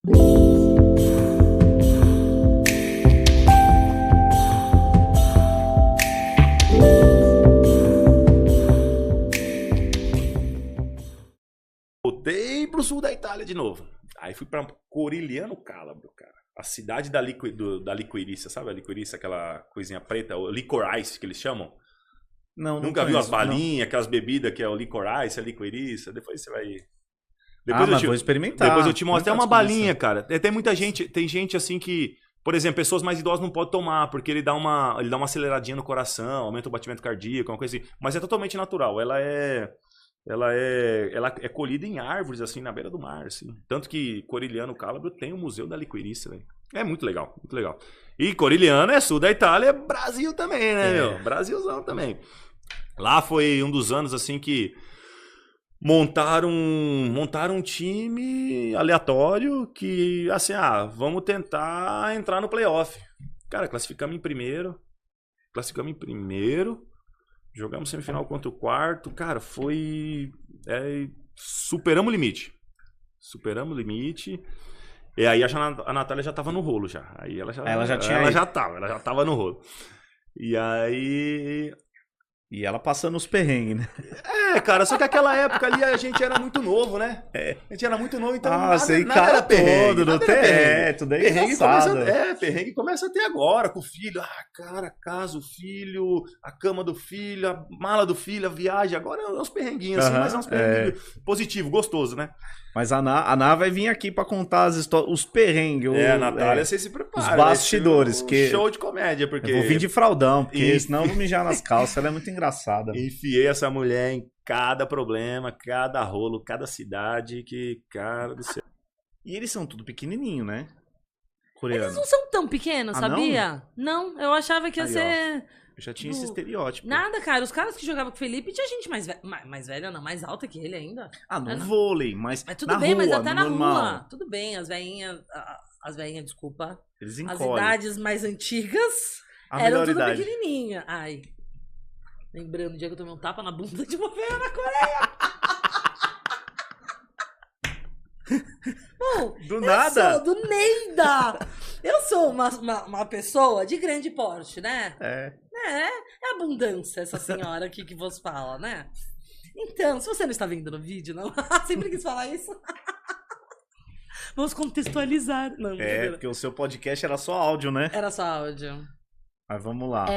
Voltei pro sul da Itália de novo. Aí fui pra Corigliano Calabro, cara. A cidade da liquoriça, sabe a liquoriça, aquela coisinha preta, o licorice que eles chamam? Não, Nunca viu as balinhas, aquelas bebidas que é o licorice, a liquoriça? Depois você vai... Mas vou experimentar. Depois eu te mostro até uma balinha, cara. Tem muita gente, tem gente assim que... Por exemplo, pessoas mais idosas não podem tomar, porque ele dá uma aceleradinha no coração, aumenta o batimento cardíaco, uma coisa assim. Mas é totalmente natural. Ela é colhida em árvores, assim, na beira do mar, assim. Tanto que Corigliano Calabro tem o Museu da Liquoriça, velho. É muito legal, muito legal. E Corigliano é sul da Itália, é Brasil também, né, meu? Brasilzão também. Lá foi um dos anos, assim, que montaram um time aleatório que, assim, vamos tentar entrar no playoff. Cara, classificamos em primeiro. Jogamos semifinal contra o quarto. Cara, foi... superamos o limite. E aí a Natália já tava no rolo já. Aí ela já tava no rolo. E aí... E ela passando os perrengues, né? Cara, só que aquela época ali a gente era muito novo, né? A gente era muito novo, então nada era perrengue. Tudo é engraçado. Perrengue começa até agora, com o filho. Cara, casa, o filho, a cama do filho, a mala do filho, a viagem. Agora é uns perrenguinhos assim, mas é uns perrenguinhos positivos, gostoso, né? Mas a Ná vai vir aqui pra contar as histórias, os perrengues. A Natália, você se prepara. Os bastidores. Show de comédia, porque... Eu vou vir de fraldão, porque senão eu vou mijar nas calças. Ela é muito engraçada. Enfiei essa mulher em cada problema, cada rolo, cada cidade, que cara do céu. E eles são tudo pequenininho, né? Coreano. Eles não são tão pequenos, sabia? Não, eu achava que ia ser... Eu já tinha esse estereótipo. Nada, cara. Os caras que jogavam com o Felipe tinha gente mais velha, não, mais alta que ele ainda. No vôlei, mas tudo bem, mas até na rua. Tudo bem, as velhinhas, desculpa. Eles encolhem. As idades mais antigas eram tudo pequenininha. Ai. Lembrando o dia que eu tomei um tapa na bunda de uma velha na Coreia. Bom, do nada? Eu sou do Neida. Eu sou uma pessoa de grande porte, né? É abundância essa senhora aqui que vos fala, né? Então, se você não está vendo no vídeo, não... Sempre quis falar isso. Vamos contextualizar. Não, porque o seu podcast era só áudio, né? Era só áudio. Mas vamos lá.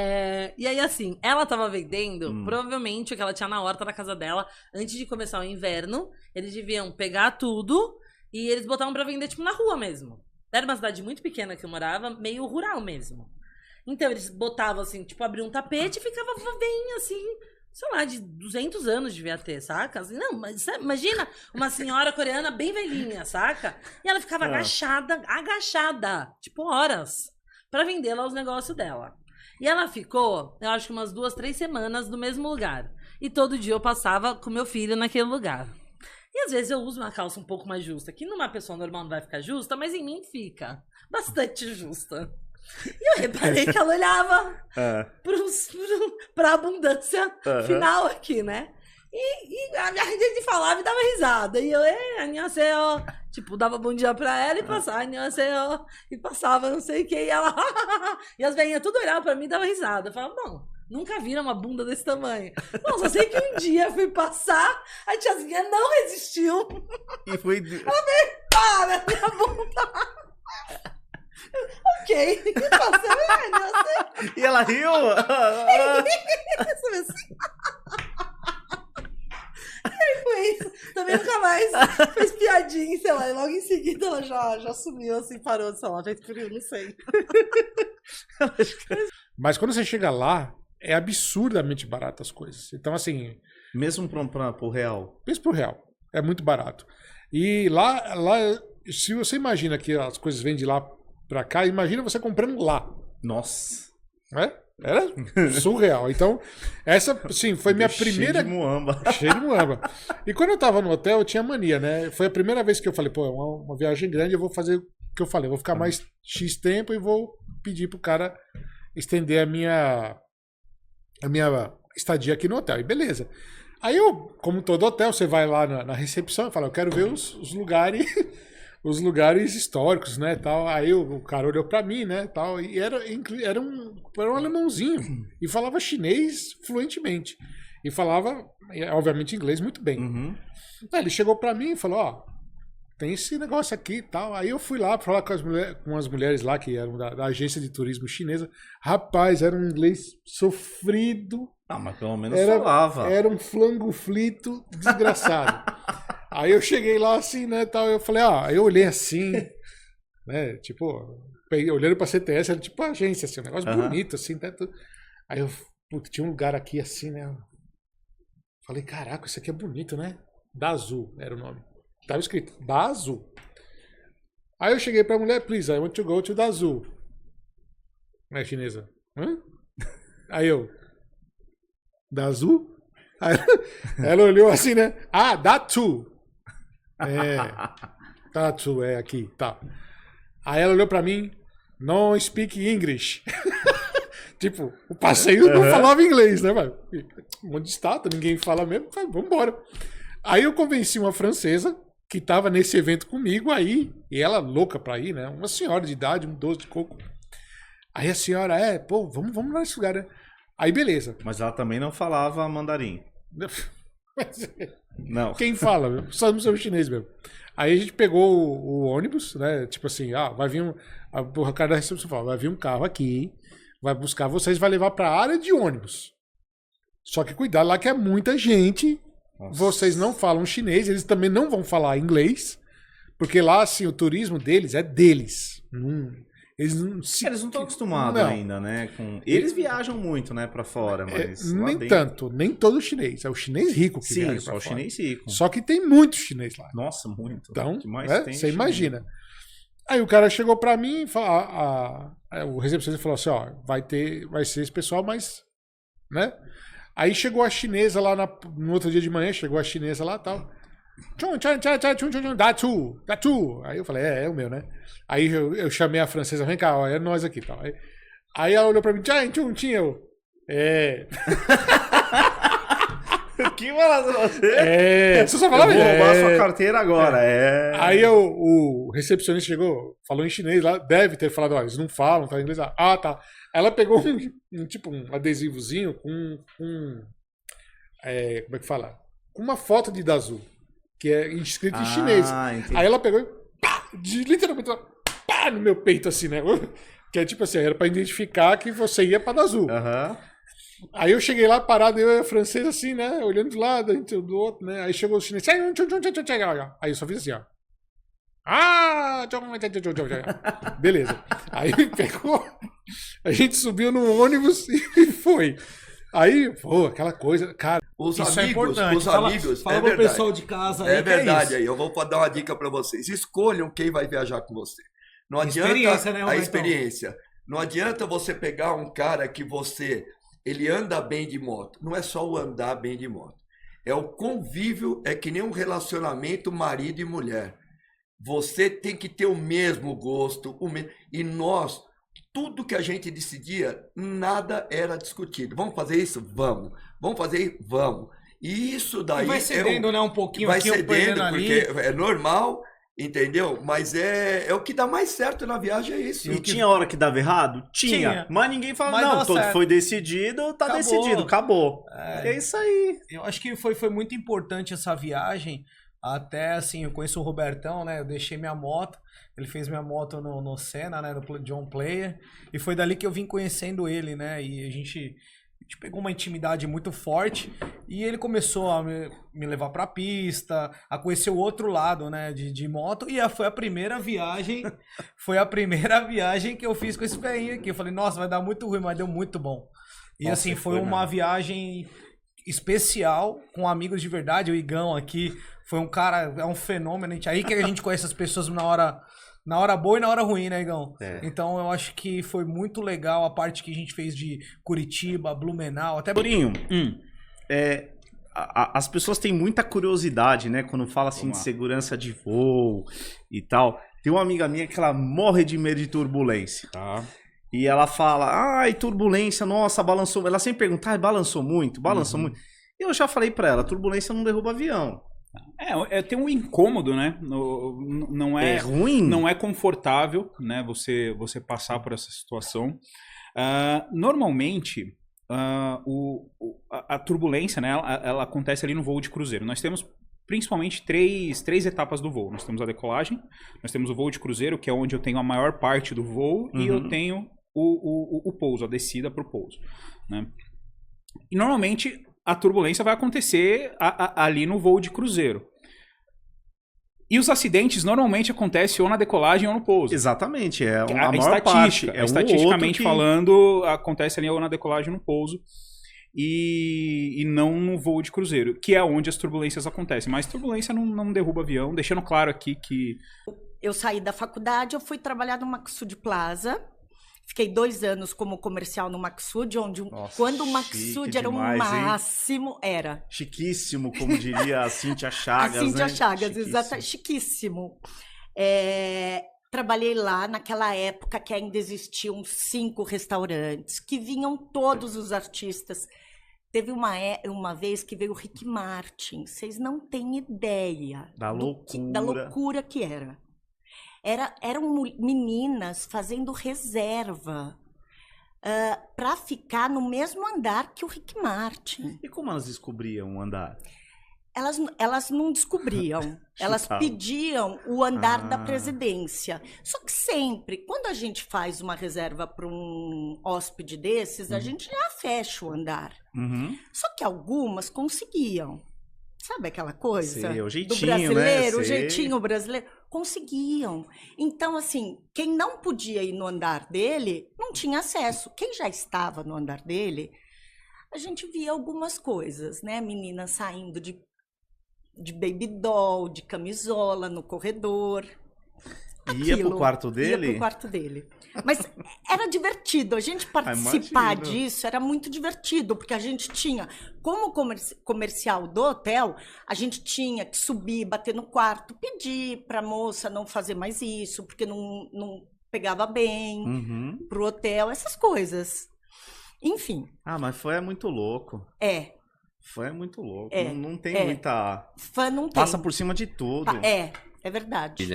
E aí, assim, ela tava vendendo, provavelmente, o que ela tinha na horta da casa dela, antes de começar o inverno, eles deviam pegar tudo e eles botavam pra vender, tipo, na rua mesmo. Era uma cidade muito pequena que eu morava, meio rural mesmo. Então, eles botavam, assim, tipo, abriam um tapete e ficava bem, assim, sei lá, de 200 anos devia ter, saca? Assim, não, mas imagina uma senhora coreana bem velhinha, saca? E ela ficava agachada, tipo, horas, pra vender lá os negócios dela. E ela ficou, eu acho que umas 2, 3 semanas no mesmo lugar. E todo dia eu passava com meu filho naquele lugar. E às vezes eu uso uma calça um pouco mais justa, que numa pessoa normal não vai ficar justa, mas em mim fica bastante justa. E eu reparei que ela olhava pra abundância final aqui, né? E a minha gente falava e dava risada. E eu, annyeonghaseyo. Tipo, dava bom dia pra ela e passava, annyeonghaseyo. E passava não sei o que. E ela, e as velhinhas tudo olhavam pra mim e dava risada. Eu falava, bom, nunca viram uma bunda desse tamanho. Bom, só sei que um dia fui passar, a tiazinha não resistiu. E foi... Ela veio, para, minha bunda. Ok, o que passou? E ela riu? Foi isso. Também nunca mais fez piadinha, sei lá. E logo em seguida ela já sumiu, assim, parou de falar. Fez frio, não sei. Mas quando você chega lá, é absurdamente barato as coisas. Então, assim... Mesmo pro real? Mesmo pro real. É muito barato. E lá, se você imagina que as coisas vêm de lá pra cá, imagina você comprando lá. Nossa. Era surreal. Então, essa, sim, foi minha primeira... Cheio de muamba. Cheio de muamba. E quando eu tava no hotel, eu tinha mania, né? Foi a primeira vez que eu falei, pô, é uma viagem grande, eu vou fazer o que eu falei. Eu vou ficar mais X tempo e vou pedir pro cara estender a minha estadia aqui no hotel. E beleza. Aí eu, como todo hotel, você vai lá na recepção e fala, eu quero ver os lugares os lugares históricos, né, tal. Aí o cara olhou pra mim, né, tal, e era um alemãozinho e falava chinês fluentemente e falava, obviamente, inglês muito bem. Uhum. Aí ele chegou pra mim e falou, ó, tem esse negócio aqui e tal. Aí eu fui lá pra falar com as mulheres lá que eram da agência de turismo chinesa. Rapaz, era um inglês sofrido. Ah, mas pelo menos falava. Era um flango flito desgraçado. Aí eu cheguei lá assim, né, tal, eu falei, aí eu olhei assim, né, tipo, olhando pra CTS, era tipo a agência, assim, um negócio bonito, assim, né, tudo. Aí eu, putz, tinha um lugar aqui assim, né, falei, caraca, isso aqui é bonito, né, Da Azul era o nome, tava escrito, Da Azul. Aí eu cheguei pra mulher, please, I want to go to Da Azul. Né, chinesa, hã? Aí eu, Da Azul? Aí ela olhou assim, né, Da Tu. Tatu, aqui, tá. Aí ela olhou pra mim, não speak English. Tipo, o passeio não falava inglês, né, velho? Um monte de estátua, ninguém fala mesmo, vambora. Aí eu convenci uma francesa que tava nesse evento comigo aí, e ela louca pra ir, né? Uma senhora de idade, um doce de coco. Aí a senhora, pô, vamos lá nesse lugar, né? Aí beleza. Mas ela também não falava mandarim. Não. Quem fala, meu? Só no seu chinês mesmo. Aí a gente pegou o ônibus, né? Tipo assim, vai vir o cara da recepção falou, vai vir um carro aqui, vai buscar vocês, vai levar pra área de ônibus. Só que cuidado lá que é muita gente. Nossa. Vocês não falam chinês, eles também não vão falar inglês, porque lá, assim, o turismo deles é deles. Eles não estão acostumados ainda, né? Eles viajam muito, né, pra fora, mas nem tanto, nem todo chinês. É o chinês rico que viaja pra fora. Só o chinês rico. Só que tem muito chinês lá. Nossa, muito. Então, que mais tem você imagina. Aí o cara chegou pra mim e falou, o recepcionista falou assim, vai ser esse pessoal, mas, né? Aí chegou a chinesa lá no outro dia de manhã, chegou a chinesa lá e tal. Datu. Aí eu falei, é o meu, né? Aí eu chamei a francesa, vem cá, é nós aqui, tal. Aí ela olhou pra mim, eu. Que maravilha você. Você só falava, vou roubar sua carteira agora, Aí o recepcionista chegou, falou em chinês lá, deve ter falado, eles não falam, tá em inglês. Tá. Ela pegou um adesivozinho com como é que fala? Com uma foto de Dazu, que é escrito em chinês. Entendi. Aí ela pegou e literalmente no meu peito assim, né? Que é tipo assim, era pra identificar que você ia pra Dazu. Aí eu cheguei lá parado, eu e a francesa assim, né? Olhando de um lado, do outro, né? Aí chegou o chinês. Aí eu só fiz assim, ó. Beleza. Aí pegou, a gente subiu no ônibus e foi. Aí, aquela coisa, cara. Os isso amigos, é importante. os amigos. Fala pro pessoal de casa aí. É verdade, aí eu vou dar uma dica pra vocês. Escolham quem vai viajar com você. Não adianta experiência, né, a experiência. Não adianta você pegar um cara que ele anda bem de moto. Não é só o andar bem de moto. É o convívio, é que nem um relacionamento marido e mulher. Você tem que ter o mesmo gosto, e nós, tudo que a gente decidia, nada era discutido. Vamos fazer isso? Vamos. Vamos fazer? Vamos. E isso daí... E vai cedendo, né, um pouquinho vai aqui, cedendo, porque é normal, entendeu? Mas é o que dá mais certo na viagem, é isso. E tinha hora que dava errado? Tinha. Mas ninguém falava, não, todo foi decidido, tá decidido, acabou. É isso aí. Eu acho que foi muito importante essa viagem. Até, assim, eu conheço o Robertão, né? Eu deixei minha moto. Ele fez minha moto no Senna, né? No John Player. E foi dali que eu vim conhecendo ele, né? E a gente pegou uma intimidade muito forte. E ele começou a me levar pra pista, a conhecer o outro lado, né? De moto. E foi a primeira viagem. Foi a primeira viagem que eu fiz com esse velhinho aqui. Eu falei, nossa, vai dar muito ruim, mas deu muito bom. E nossa, assim, foi uma viagem especial, com amigos de verdade. O Igão aqui foi um cara, é um fenômeno. Aí que a gente conhece as pessoas na hora boa e na hora ruim, né, Igão? Então eu acho que foi muito legal a parte que a gente fez de Curitiba, Blumenau, até... Borinho, as pessoas têm muita curiosidade, né, quando fala assim de segurança de voo e tal. Tem uma amiga minha que ela morre de medo de turbulência. Tá. E ela fala, ai, turbulência, nossa, balançou. Ela sempre pergunta, balançou muito, balançou muito. E eu já falei pra ela, turbulência não derruba avião. Tem um incômodo, né? Não é ruim. Não é confortável, né? Você passar por essa situação. Normalmente, a turbulência, né? Ela acontece ali no voo de cruzeiro. Nós temos principalmente três etapas do voo. Nós temos a decolagem, nós temos o voo de cruzeiro, que é onde eu tenho a maior parte do voo, e eu tenho o pouso, a descida para o pouso, né? E normalmente a turbulência vai acontecer ali no voo de cruzeiro. E os acidentes normalmente acontecem ou na decolagem ou no pouso. Exatamente, a maior parte. Estatisticamente falando, acontece ali ou na decolagem ou no pouso. E não no voo de cruzeiro, que é onde as turbulências acontecem. Mas turbulência não derruba avião. Deixando claro aqui que... Eu saí da faculdade, eu fui trabalhar no Maxud Plaza. Fiquei 2 anos como comercial no Maxud, onde quando o Maxud era demais, o máximo, era. Chiquíssimo, como diria a Cíntia Chagas. A Cíntia né? Chagas, exato, chiquíssimo. Trabalhei lá naquela época que ainda existiam 5 restaurantes, que vinham todos os artistas. Teve uma vez que veio o Rick Martin, vocês não têm ideia da loucura que era. Eram meninas fazendo reserva para ficar no mesmo andar que o Rick Martin. E como elas descobriam o andar? Elas não descobriam. Elas pediam o andar da presidência. Só que sempre, quando a gente faz uma reserva para um hóspede desses, a gente já fecha o andar. Só que algumas conseguiam. Sabe aquela coisa? Sei, o jeitinho, do brasileiro, né? o jeitinho brasileiro. Conseguiam. Então, assim, quem não podia ir no andar dele, não tinha acesso. Quem já estava no andar dele, a gente via algumas coisas, né? Meninas saindo de baby doll, de camisola no corredor. Ia pro quarto dele? Ia pro quarto dele. Mas era divertido. A gente participar disso era muito divertido, porque a gente tinha, como comercial do hotel, a gente tinha que subir, bater no quarto, pedir pra moça não fazer mais isso, porque não pegava bem pro hotel, essas coisas. Enfim. Mas foi muito louco. Foi muito louco. Não tem muita... Fã não tem. Passa por cima de tudo. É verdade.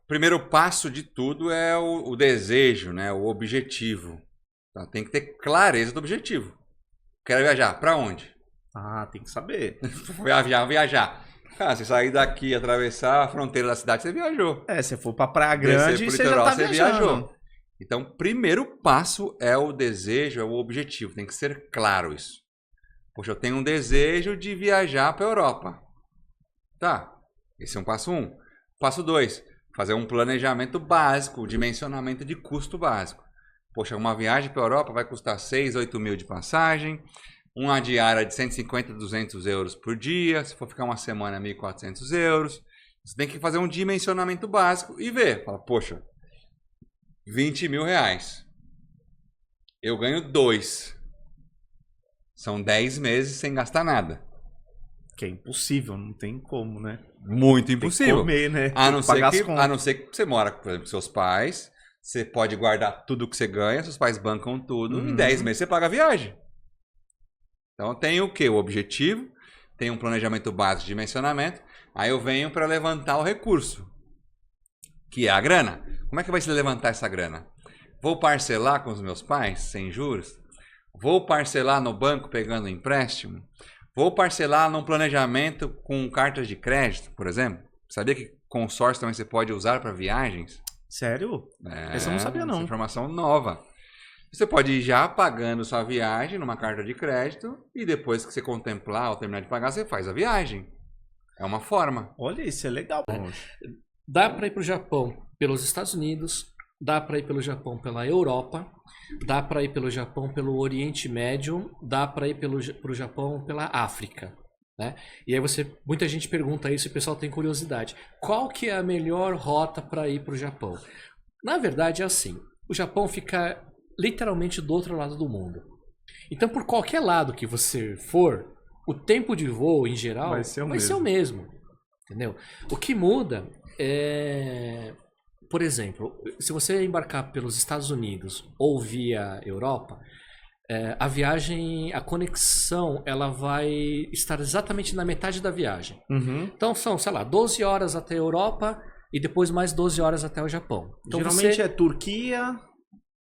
Primeiro passo de tudo é o desejo, né? O objetivo. Então, tem que ter clareza do objetivo. Quero viajar. Pra onde? Tem que saber. viajar. Cara, você sair daqui, atravessar a fronteira da cidade, você viajou. Se for pra Praia Grande, você já tá viajando. Viajou. Então, primeiro passo é o desejo, é o objetivo. Tem que ser claro isso. Poxa, eu tenho um desejo de viajar pra Europa. Tá. Esse é um passo 1. Passo 2. Fazer um planejamento básico, dimensionamento de custo básico. Poxa, uma viagem para a Europa vai custar 6, 8 mil de passagem, uma diária de 150, 200 euros por dia, se for ficar uma semana, 1.400 euros. Você tem que fazer um dimensionamento básico e ver. Fala, poxa, 20 mil reais. Eu ganho 2. São 10 meses sem gastar nada. Que é impossível, não tem como, né? Muito impossível. Tem que comer, né? A não ser que você mora, por exemplo, com seus pais, você pode guardar tudo que você ganha, seus pais bancam tudo, em 10 meses você paga a viagem. Então tem o quê? O objetivo, tem um planejamento básico de dimensionamento, aí eu venho para levantar o recurso, que é a grana. Como é que vai se levantar essa grana? Vou parcelar com os meus pais, sem juros? Vou parcelar no banco pegando empréstimo? Vou parcelar num planejamento com cartas de crédito, por exemplo? Sabia que consórcio também você pode usar para viagens? Sério? Essa eu não sabia, não. Essa informação nova. Você pode ir já pagando sua viagem numa carta de crédito e depois que você contemplar ou terminar de pagar, você faz a viagem. É uma forma. Olha, isso é legal. Dá para ir para o Japão pelos Estados Unidos, dá para ir pelo Japão pela Europa, dá para ir pelo Japão pelo Oriente Médio, dá para ir pro Japão pela África, né? E aí muita gente pergunta isso e o pessoal tem curiosidade. Qual que é a melhor rota para ir pro Japão? Na verdade é assim, o Japão fica literalmente do outro lado do mundo. Então por qualquer lado que você for, o tempo de voo em geral vai ser o mesmo, entendeu? O que muda é... Por exemplo, se você embarcar pelos Estados Unidos ou via Europa, a viagem, a conexão, ela vai estar exatamente na metade da viagem. Então são, sei lá, 12 horas até a Europa e depois mais 12 horas até o Japão. Então, geralmente é Turquia...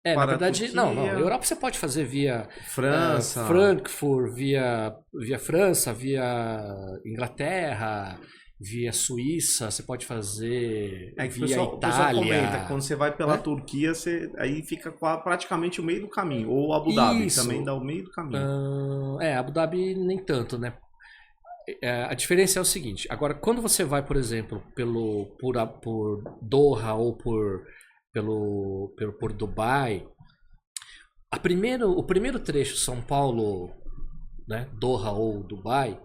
na verdade, não. A Europa você pode fazer via França, Frankfurt, via França, via Inglaterra, via Suíça, você pode fazer via Itália. O pessoal comenta, quando você vai pela Turquia, aí fica praticamente o meio do caminho. Ou Abu Dhabi também dá o meio do caminho. Abu Dhabi nem tanto, né? A diferença é o seguinte, agora quando você vai, por exemplo, por Doha ou por Dubai, o primeiro trecho São Paulo, né, Doha ou Dubai,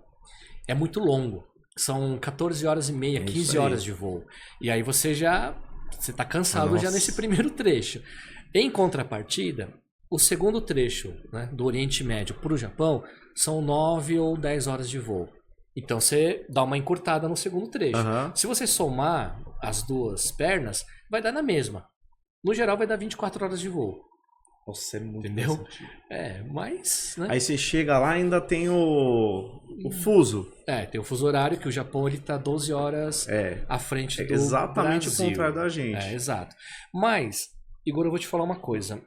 é muito longo. São 14 horas e meia, 15 horas de voo. E aí você tá cansado já nesse primeiro trecho. Em contrapartida, o segundo trecho, né, do Oriente Médio para o Japão são 9 ou 10 horas de voo. Então você dá uma encurtada no segundo trecho. Se você somar as duas pernas, vai dar na mesma. No geral vai dar 24 horas de voo. Nossa, é muito entendeu? Mas... Né? Aí você chega lá e ainda tem o fuso. Tem o fuso horário, que o Japão ele tá 12 horas à frente do exatamente Brasil. O contrário da gente. Exato. Mas, Igor, eu vou te falar uma coisa.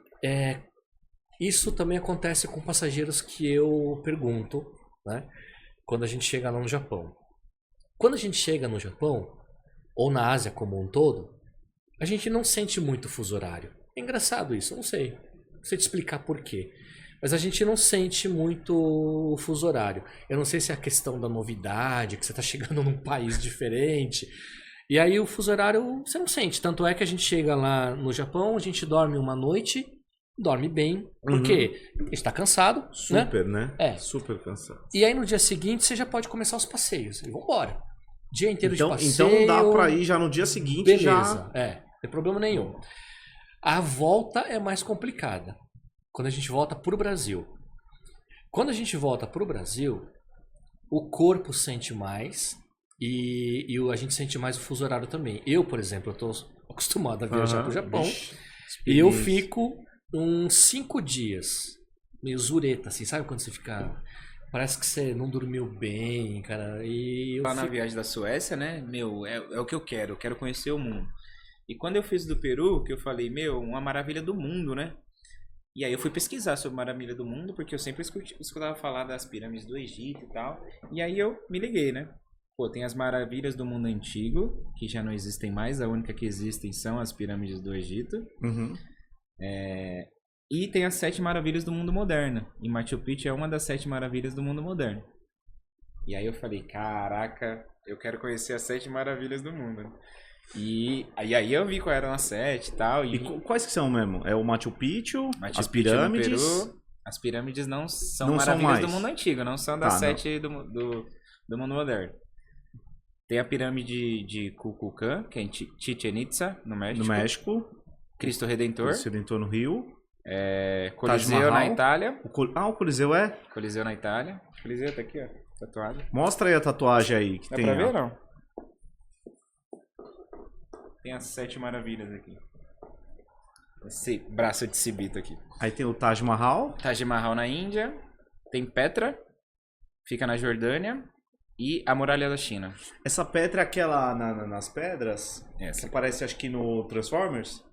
Isso também acontece com passageiros que eu pergunto, né? Quando a gente chega lá no Japão. Quando a gente chega no Japão, ou na Ásia como um todo, a gente não sente muito fuso horário. É engraçado isso, eu não sei. Não sei te explicar por quê. Mas a gente não sente muito o fuso horário. Eu não sei se é a questão da novidade, que você está chegando num país diferente. E aí o fuso horário você não sente. Tanto é que a gente chega lá no Japão, a gente dorme uma noite, dorme bem. Porque a gente está cansado. Super, né? Super cansado. E aí no dia seguinte você já pode começar os passeios. E vambora. Dia inteiro de passeio. Então dá para ir já no dia seguinte. Beleza. Não tem problema nenhum. A volta é mais complicada. Quando a gente volta pro Brasil. Quando a gente volta pro Brasil, o corpo sente mais e a gente sente mais o fuso horário também. Eu, por exemplo, eu tô acostumado a viajar pro Japão e eu fico uns 5 dias meio zureta, assim, sabe quando você fica... Parece que você não dormiu bem, cara. E lá na viagem da Suécia, né? É o que eu quero conhecer o mundo. E quando eu fiz do Peru, que eu falei, uma maravilha do mundo, né? E aí eu fui pesquisar sobre Maravilha do Mundo, porque eu sempre escutava falar das pirâmides do Egito e tal. E aí eu me liguei, né? Tem as maravilhas do mundo antigo, que já não existem mais, a única que existem são as pirâmides do Egito. E tem as 7 maravilhas do mundo moderno. E Machu Picchu é uma das 7 maravilhas do mundo moderno. E aí eu falei, caraca, eu quero conhecer as 7 maravilhas do mundo. E aí eu vi qual eram as 7 e tal. E quais que são mesmo? É o Machu Picchu, as pirâmides... Peru, as pirâmides não são maravilhas do mundo antigo, não são das 7 do mundo moderno. Tem a pirâmide de Kukulcán, que é em Chichen Itza, no México. Cristo Redentor. Cristo Redentor no Rio. Coliseu na Itália. O Coliseu é? Coliseu na Itália. O Coliseu tá aqui, ó, tatuado. Mostra aí a tatuagem aí que tem. Dá pra ver, não? Tem as 7 maravilhas aqui. Esse braço de cibito aqui. Aí tem o Taj Mahal. Taj Mahal na Índia. Tem Petra. Fica na Jordânia. E a Muralha da China. Essa Petra é aquela nas pedras? Essa. Que aparece acho que no Transformers?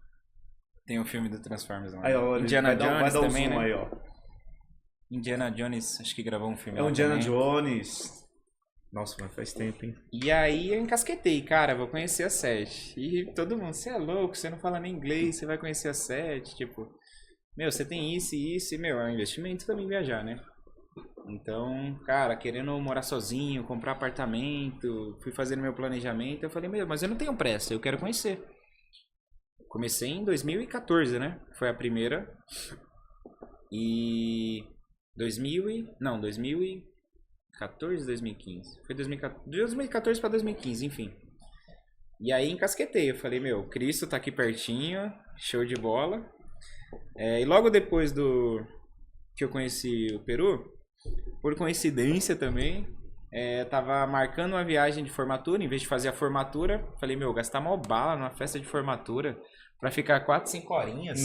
Tem um filme do Transformers lá. Aí, ó, Indiana Jones também, né? Aí, ó. Indiana Jones, acho que gravou um filme lá. É o Indiana também. Jones. Nossa, mas faz tempo, hein? E aí eu encasquetei, cara, vou conhecer a 7. E todo mundo, você é louco, você não fala nem inglês, você vai conhecer a 7, tipo... você tem isso e isso, e, é um investimento também viajar, né? Então, cara, querendo morar sozinho, comprar apartamento, fui fazendo meu planejamento, eu falei, mas eu não tenho pressa, eu quero conhecer. Comecei em 2014, né? Foi a primeira. E... 2014, 2015. Foi 2014 para 2015, enfim. E aí encasquetei. Eu falei, Cristo tá aqui pertinho. Show de bola. E logo depois que eu conheci o Peru, por coincidência também, Tava marcando uma viagem de formatura, em vez de fazer a formatura, falei, gastar mó bala numa festa de formatura pra ficar 4, 5 horinhas.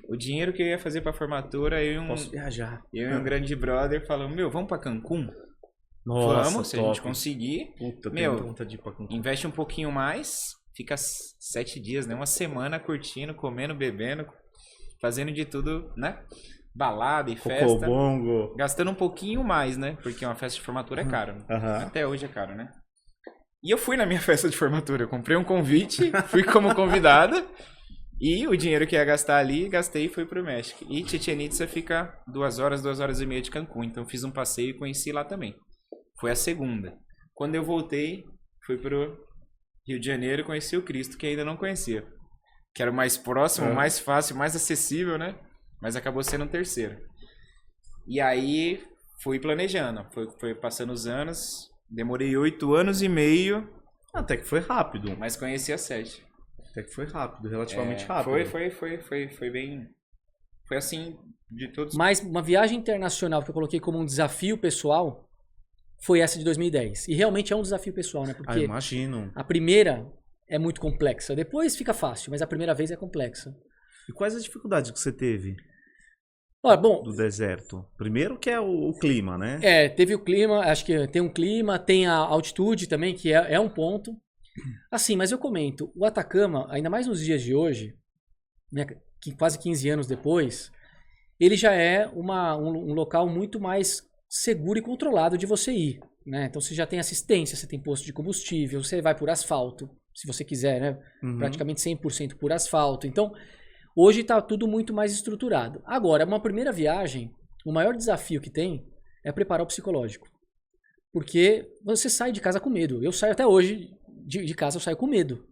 O dinheiro que eu ia fazer pra formatura, Posso viajar. Eu e um grande brother falamos, vamos pra Cancún? Nossa, vamos, se a gente conseguir. Puta, tenho muita vontade de ir pra Cancún. Investe um pouquinho mais, fica 7 dias, né? Uma semana curtindo, comendo, bebendo, fazendo de tudo, né? Balada e festa. Cocobongo. Gastando um pouquinho mais, né? Porque uma festa de formatura é caro. Até hoje é caro, né? E eu fui na minha festa de formatura. Eu comprei um convite, fui como convidada. E o dinheiro que ia gastar ali, gastei e fui pro México. E Chichén Itzá fica 2 horas e meia de Cancún. Então fiz um passeio e conheci lá também. Foi a segunda. Quando eu voltei, fui pro Rio de Janeiro e conheci o Cristo, que ainda não conhecia. Que era o mais próximo, mais fácil, mais acessível, né? Mas acabou sendo o terceiro. E aí, fui planejando. Foi passando os anos. Demorei 8 anos e meio. Até que foi rápido. Mas conheci a 7. Até que foi rápido, relativamente rápido. Foi bem... Foi assim, de todos... Mas uma viagem internacional que eu coloquei como um desafio pessoal foi essa de 2010. E realmente é um desafio pessoal, né? Porque imagino. A primeira é muito complexa. Depois fica fácil, mas a primeira vez é complexa. E quais as dificuldades que você teve? Olha, bom, do deserto. Primeiro que é o clima, né? Teve o clima, acho que tem um clima, tem a altitude também, que é um ponto. Assim, mas eu comento, o Atacama, ainda mais nos dias de hoje, né, quase 15 anos depois, ele já é um local muito mais seguro e controlado de você ir, né? Então você já tem assistência, você tem posto de combustível, você vai por asfalto, se você quiser, né? Praticamente 100% por asfalto. Então, hoje está tudo muito mais estruturado. Agora, uma primeira viagem, o maior desafio que tem é preparar o psicológico. Porque você sai de casa com medo. Eu saio até hoje de casa, eu saio com medo.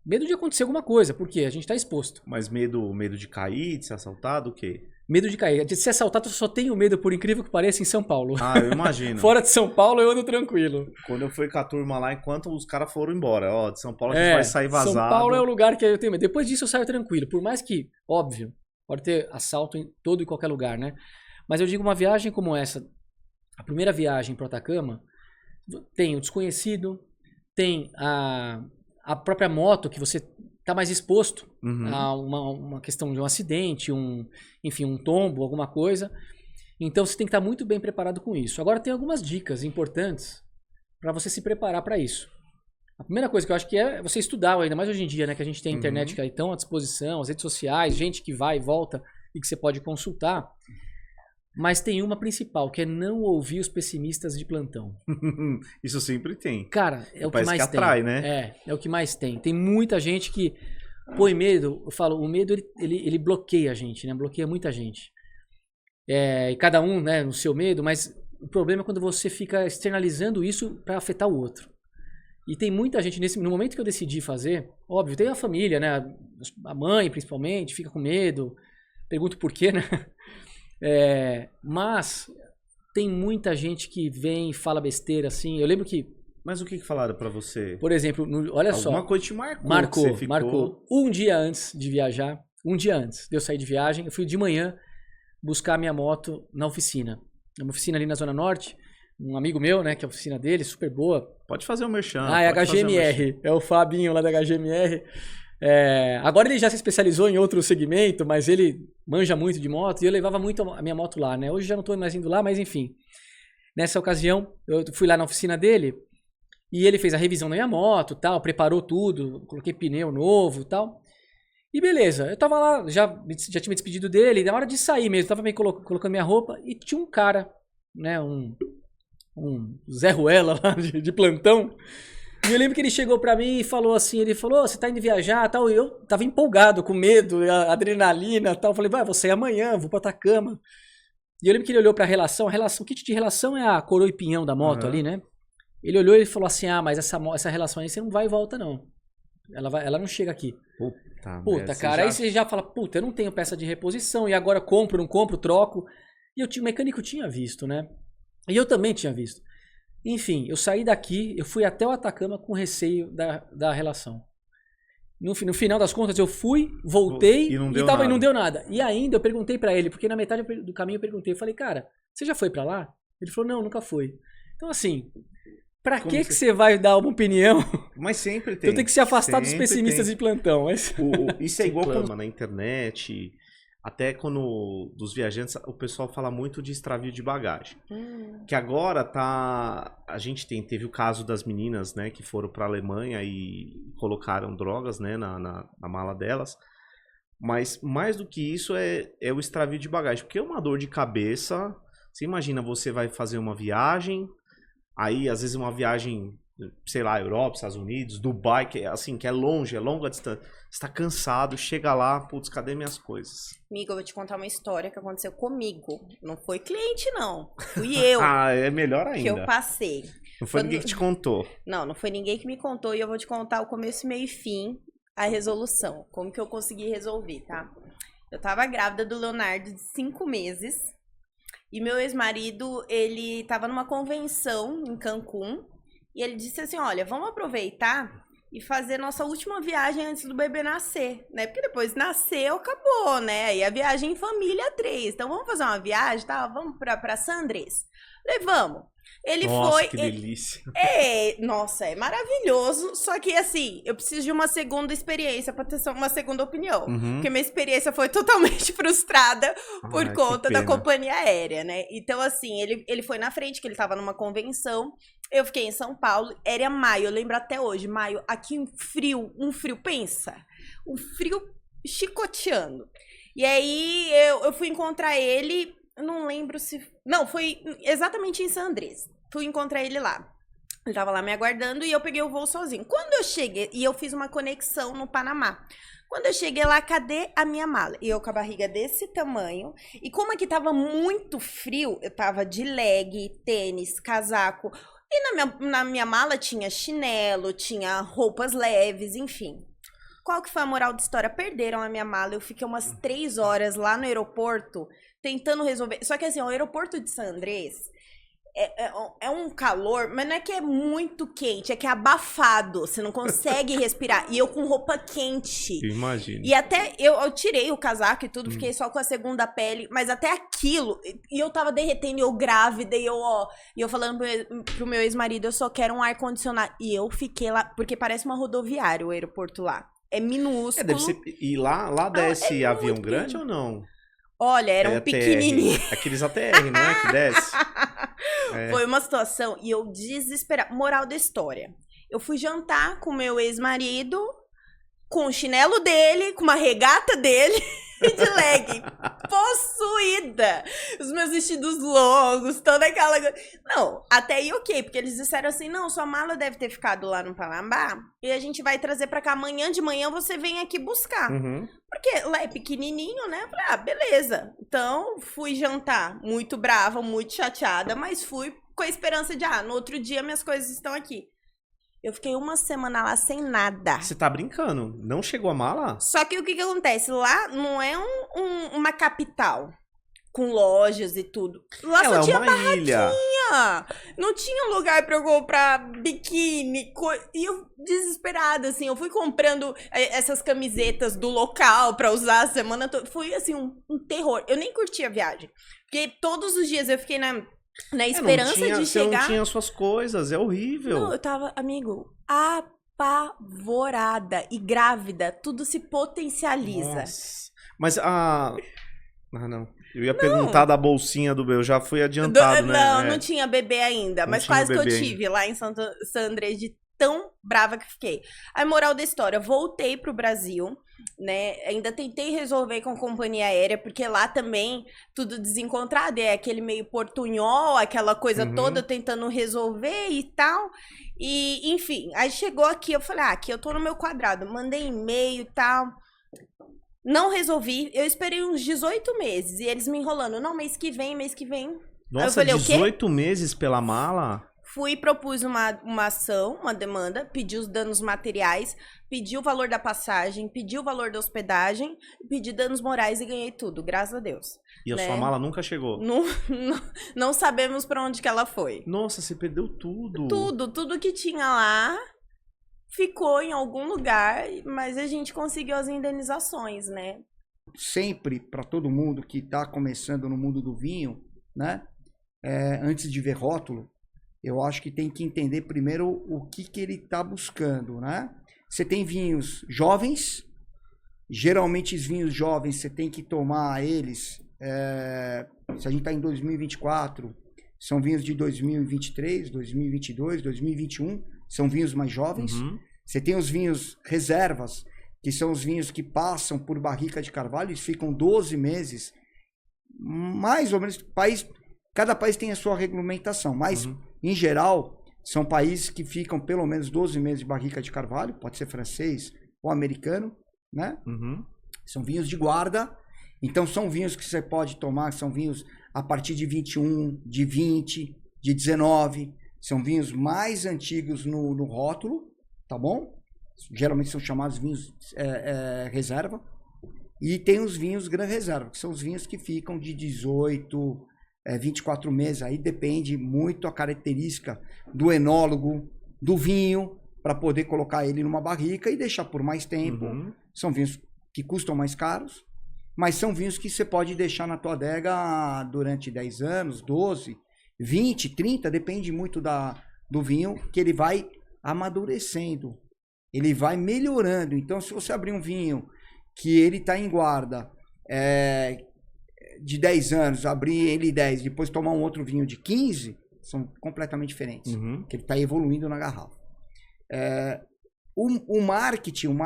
Medo de acontecer alguma coisa, porque a gente está exposto. Mas medo de cair, de ser assaltado, o quê? Medo de cair. De ser assaltado, eu só tenho medo, por incrível que pareça, em São Paulo. Ah, eu imagino. Fora de São Paulo, eu ando tranquilo. Quando eu fui com a turma lá, enquanto os caras foram embora. Ó, de São Paulo a gente vai sair vazado. São Paulo é o lugar que eu tenho medo. Depois disso, eu saio tranquilo. Por mais que, óbvio, pode ter assalto em todo e qualquer lugar, né? Mas eu digo, uma viagem como essa, a primeira viagem para o Atacama, tem o desconhecido, tem a própria moto, que você tá mais exposto a uma questão de um acidente, enfim, um tombo, alguma coisa. Então você tem que estar muito bem preparado com isso. Agora tem algumas dicas importantes para você se preparar para isso. A primeira coisa que eu acho que é você estudar, ainda mais hoje em dia, né, que a gente tem a internet que é tão à disposição, as redes sociais, gente que vai e volta e que você pode consultar. Mas tem uma principal, que é não ouvir os pessimistas de plantão. Isso sempre tem. Cara, é o que mais tem. Atrai, né? É o que mais tem. Tem muita gente que põe medo. Eu falo, o medo ele bloqueia a gente, né? Bloqueia muita gente. E cada um, né, no seu medo, mas o problema é quando você fica externalizando isso para afetar o outro. E tem muita gente, no momento que eu decidi fazer, óbvio, tem a família, né? A mãe, principalmente, fica com medo. Pergunto por quê, né? Mas tem muita gente que vem e fala besteira assim. Eu lembro que... Mas o que falaram pra você? Por exemplo, olha só. Alguma coisa te marcou. Marcou. Um dia antes de viajar, um dia antes de eu sair de viagem, eu fui de manhã buscar a minha moto na oficina. É uma oficina ali na Zona Norte. Um amigo meu, né, que é a oficina dele, super boa. Pode fazer o merchan. É a HGMR. É o Fabinho lá da HGMR. Agora ele já se especializou em outro segmento, mas ele manja muito de moto e eu levava muito a minha moto lá, né? Hoje já não estou mais indo lá, mas enfim. Nessa ocasião, eu fui lá na oficina dele e ele fez a revisão da minha moto, tal, preparou tudo, coloquei pneu novo, tal. E beleza, eu tava lá, já tinha me despedido dele, e na hora de sair mesmo, eu tava meio colocando minha roupa e tinha um cara, né, um Zé Ruela lá de plantão. E eu lembro que ele chegou pra mim e falou assim, ele falou, você tá indo viajar, tal, e eu tava empolgado, com medo, adrenalina, tal, eu falei, vou sair amanhã, vou pro Atacama. E eu lembro que ele olhou pra relação, o kit de relação é a coroa e pinhão da moto ali, né? Ele olhou e falou assim, mas essa relação aí você não vai e volta não, ela não chega aqui. Puta, cara, aí você já fala, puta, eu não tenho peça de reposição, e agora compro, não compro, troco. E o mecânico tinha visto, né? E eu também tinha visto. Enfim, eu saí daqui, eu fui até o Atacama com receio da relação. No final das contas, eu fui, voltei e não deu nada. E ainda eu perguntei pra ele, porque na metade do caminho eu perguntei, eu falei, cara, você já foi pra lá? Ele falou, não, nunca fui. Então, assim, pra que você vai dar uma opinião? Mas sempre tem. Então tem que se afastar dos Sempre pessimistas tem. de plantão. Isso é igual quando na internet, até quando dos viajantes, o pessoal fala muito de extravio de bagagem. Que agora tá... A gente teve o caso das meninas, né, que foram pra Alemanha e colocaram drogas, né, na mala delas. Mas mais do que isso é o extravio de bagagem. Porque é uma dor de cabeça. Você imagina, você vai fazer uma viagem, aí às vezes uma viagem, sei lá, Europa, Estados Unidos, Dubai, que é longe, é longa distância. Você tá cansado, chega lá, putz, cadê minhas coisas? Amigo, eu vou te contar uma história que aconteceu comigo. Não foi cliente, não. Fui eu. É melhor ainda. Que eu passei. Não foi ninguém que te contou. Não foi ninguém que me contou. E eu vou te contar o começo, meio e fim, a resolução. Como que eu consegui resolver, tá? Eu tava grávida do Leonardo de 5 meses. E meu ex-marido, ele tava numa convenção em Cancún. E ele disse assim, olha, vamos aproveitar e fazer nossa última viagem antes do bebê nascer, né? Porque depois nasceu, acabou, né? Aí a viagem em família 3. Então vamos fazer uma viagem, tá? Vamos pra San Andrés. Falei, vamos. Ele foi... Que delícia. Nossa, é maravilhoso. Só que, assim, eu preciso de uma segunda experiência pra ter uma segunda opinião. Porque minha experiência foi totalmente frustrada por conta da companhia aérea, né? Então, assim, ele foi na frente, que ele tava numa convenção. Eu fiquei em São Paulo. Era maio, eu lembro até hoje. Maio, aqui um frio, pensa. Um frio chicoteando. E aí, eu fui encontrar ele... Eu não lembro se... Não, foi exatamente em San Andrés. Fui encontrar ele lá. Ele tava lá me aguardando e eu peguei o voo sozinho. Quando eu cheguei... E eu fiz uma conexão no Panamá. Quando eu cheguei lá, cadê a minha mala? E eu com a barriga desse tamanho. E como aqui tava muito frio, eu tava de leg, tênis, casaco. E na minha mala tinha chinelo, tinha roupas leves, enfim. Qual que foi a moral da história? Perderam a minha mala. Eu fiquei umas 3 horas lá no aeroporto tentando resolver. Só que assim, o aeroporto de San Andrés é um calor, mas não é que é muito quente, é que é abafado. Você não consegue respirar. E eu com roupa quente. Imagina. E até eu tirei o casaco e tudo, fiquei só com a segunda pele, mas até aquilo, e eu tava derretendo, e eu grávida, e eu falando pro meu ex-marido, eu só quero um ar-condicionado. E eu fiquei lá, porque parece uma rodoviária o aeroporto lá. É minúsculo. Deve ser, e lá desce avião grande ou não? Olha, era um pequenininho. Aqueles ATR, não é? Que desce. Foi uma situação e eu desesperada. Moral da história. Eu fui jantar com meu ex-marido, com o chinelo dele, com uma regata dele e de leg. Possuída. Os meus vestidos longos, toda aquela... Não, até aí ok, porque eles disseram assim, não, sua mala deve ter ficado lá no Panamá e a gente vai trazer pra cá amanhã de manhã, você vem aqui buscar. Porque lá é pequenininho, né? Eu falei, beleza. Então, fui jantar muito brava, muito chateada, mas fui com a esperança de, no outro dia minhas coisas estão aqui. Eu fiquei uma semana lá sem nada. Você tá brincando? Não chegou a mala? Só que o que acontece? Lá não é uma capital com lojas e tudo. Lá só tinha barraquinha. Ilha. Não tinha lugar pra eu comprar biquíni. E eu desesperada, assim. Eu fui comprando essas camisetas do local pra usar a semana toda. Foi, assim, um terror. Eu nem curti a viagem. Porque todos os dias eu fiquei na esperança de chegar... Você não tinha suas coisas, é horrível. Não, eu tava, amigo, apavorada e grávida. Tudo se potencializa. Nossa. Mas não. Eu ia perguntar da bolsinha do eu já fui adiantado, né? Não tinha bebê ainda, mas quase que eu tive lá em San Andrés, de tão brava que fiquei. A moral da história, voltei pro Brasil, né? Ainda tentei resolver com a companhia aérea, porque lá também tudo desencontrado, é aquele meio portunhol, aquela coisa toda, tentando resolver e tal. E, enfim, aí chegou aqui, eu falei, aqui eu tô no meu quadrado, mandei e-mail e tal. Não resolvi, eu esperei uns 18 meses, e eles me enrolando, não, mês que vem. Nossa, eu falei, 18 meses pela mala? Fui e propus uma ação, uma demanda, pedi os danos materiais, pedi o valor da passagem, pedi o valor da hospedagem, pedi danos morais e ganhei tudo, graças a Deus. E a sua mala nunca chegou? Não sabemos pra onde que ela foi. Nossa, você perdeu tudo. Tudo que tinha lá ficou em algum lugar, mas a gente conseguiu as indenizações, né? Sempre, para todo mundo que tá começando no mundo do vinho, né? Antes de ver rótulo, Eu acho que tem que entender primeiro o que ele está buscando, né? Você tem vinhos jovens, geralmente os vinhos jovens você tem que tomar eles, se a gente está em 2024, são vinhos de 2023, 2022, 2021, são vinhos mais jovens. Você tem os vinhos reservas, que são os vinhos que passam por barrica de carvalho, eles ficam 12 meses, mais ou menos, cada país tem a sua regulamentação, mas em geral são países que ficam pelo menos 12 meses de barrica de carvalho, pode ser francês ou americano, né? São vinhos de guarda, então são vinhos que você pode tomar, são vinhos a partir de 21, de 20, de 19, são vinhos mais antigos no rótulo, tá bom? Geralmente são chamados vinhos reserva. E tem os vinhos Gran Reserva, que são os vinhos que ficam de 18, 24 meses. Aí depende muito a característica do enólogo, do vinho, para poder colocar ele numa barrica e deixar por mais tempo. São vinhos que custam mais caros, mas são vinhos que você pode deixar na tua adega durante 10 anos, 12, 20, 30, depende muito do vinho, que ele vai amadurecendo, ele vai melhorando. Então, se você abrir um vinho que ele está em guarda de 10 anos, abrir ele 10, depois tomar um outro vinho de 15, são completamente diferentes, que ele está evoluindo na garrafa. O marketing,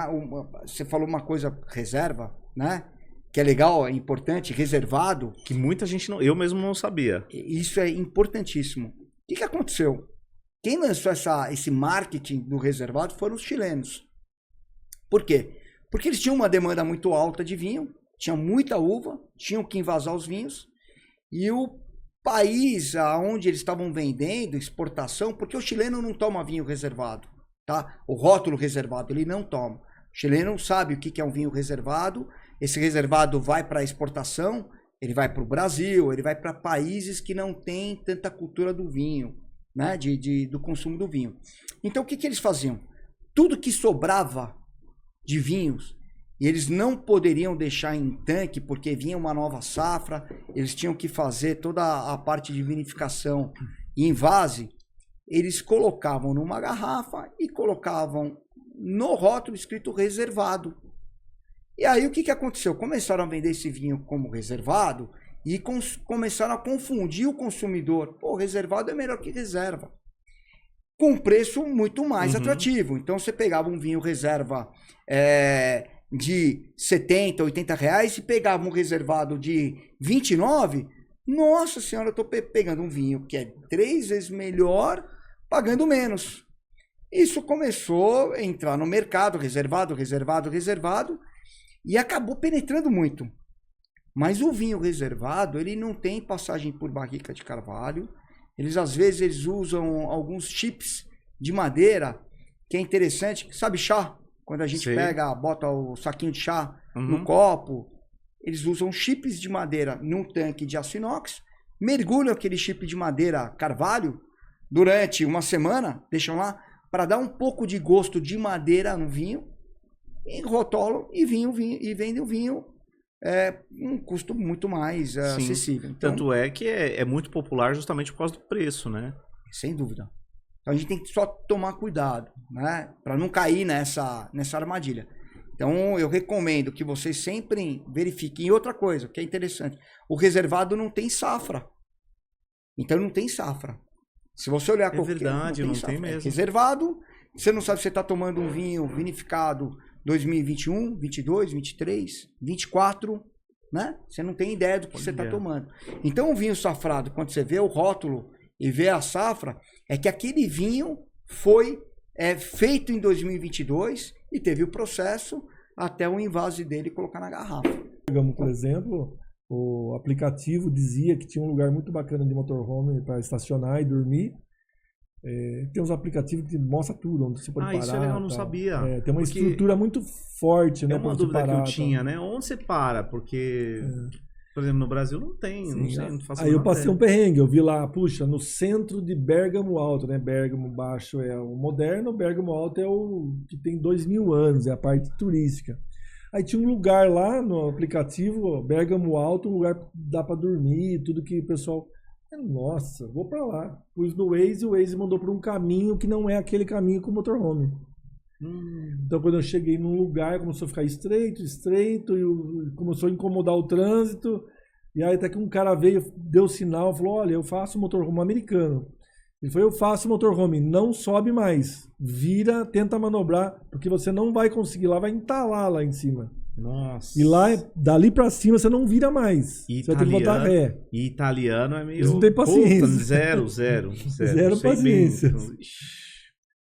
você falou uma coisa, reserva, né? Que é legal, é importante, reservado. Que muita gente eu mesmo não sabia. Isso é importantíssimo. O que aconteceu? Quem lançou esse marketing do reservado foram os chilenos. Por quê? Porque eles tinham uma demanda muito alta de vinho, tinham muita uva, tinham que envasar os vinhos, e o país aonde eles estavam vendendo, exportação, porque o chileno não toma vinho reservado, tá? O rótulo reservado, ele não toma. O chileno sabe o que é um vinho reservado, esse reservado vai para exportação, ele vai para o Brasil, ele vai para países que não têm tanta cultura do vinho, né? Do consumo do vinho. Então o que eles faziam? Tudo que sobrava de vinhos, e eles não poderiam deixar em tanque, porque vinha uma nova safra, eles tinham que fazer toda a parte de vinificação e envase, eles colocavam numa garrafa e colocavam no rótulo escrito reservado. E aí o que aconteceu? Começaram a vender esse vinho como reservado e começaram a confundir o consumidor. Pô, reservado é melhor que reserva. Com um preço muito mais atrativo. Então você pegava um vinho reserva de 70, 80 reais e pegava um reservado de 29, nossa senhora, eu tô pegando um vinho que é 3 vezes melhor, pagando menos. Isso começou a entrar no mercado, reservado, e acabou penetrando muito. Mas o vinho reservado, ele não tem passagem por barrica de carvalho. Às vezes eles usam alguns chips de madeira, que é interessante. Sabe chá? Quando a gente bota o saquinho de chá no copo, eles usam chips de madeira num tanque de aço inox, mergulham aquele chip de madeira carvalho durante uma semana, deixam lá, para dar um pouco de gosto de madeira no vinho, rotolam e vendem o vinho um custo muito mais acessível. Então, tanto é que é muito popular justamente por causa do preço, né? Sem dúvida. Então a gente tem que só tomar cuidado, né? Para não cair nessa armadilha. Então eu recomendo que vocês sempre verifiquem. E outra coisa que é interessante, o reservado não tem safra. Então não tem safra. Se você olhar qualquer... verdade, não tem mesmo. Reservado, você não sabe se você está tomando um vinho vinificado 2021, 22, 23, 24, né? Você não tem ideia do que você está tomando. Então o vinho safrado, quando você vê o rótulo e vê a safra, é que aquele vinho foi feito em 2022 e teve o processo até o invase dele colocar na garrafa. Por exemplo, o aplicativo dizia que tinha um lugar muito bacana de motorhome para estacionar e dormir. Tem uns aplicativos que mostram tudo, onde você pode parar. Isso é legal, eu não sabia. Tem uma estrutura muito forte, né? É uma dúvida que eu tinha, né? Onde você para? Porque, por exemplo, no Brasil não tem, não sei, não faço Aí eu passei um perrengue, eu vi lá, puxa, no centro de Bergamo Alto, né? Bergamo Baixo é o moderno, Bergamo Alto é o que tem 2000 anos, é a parte turística. Aí tinha um lugar lá no aplicativo, Bergamo Alto, um lugar que dá para dormir, tudo que o pessoal... Nossa, vou pra lá. Pus no Waze, o Waze mandou por um caminho que não é aquele caminho com o motorhome. Então, quando eu cheguei num lugar, começou a ficar estreito, e começou a incomodar o trânsito. E aí até que um cara veio, deu sinal, falou, olha, eu faço motorhome americano. Ele falou, eu faço motorhome, não sobe mais. Vira, tenta manobrar, porque você não vai conseguir lá, vai entalar lá em cima. Nossa. E lá, dali pra cima, você não vira mais. Você vai ter que botar ré. E italiano é meio... Eles não têm paciência. Puta, zero paciência.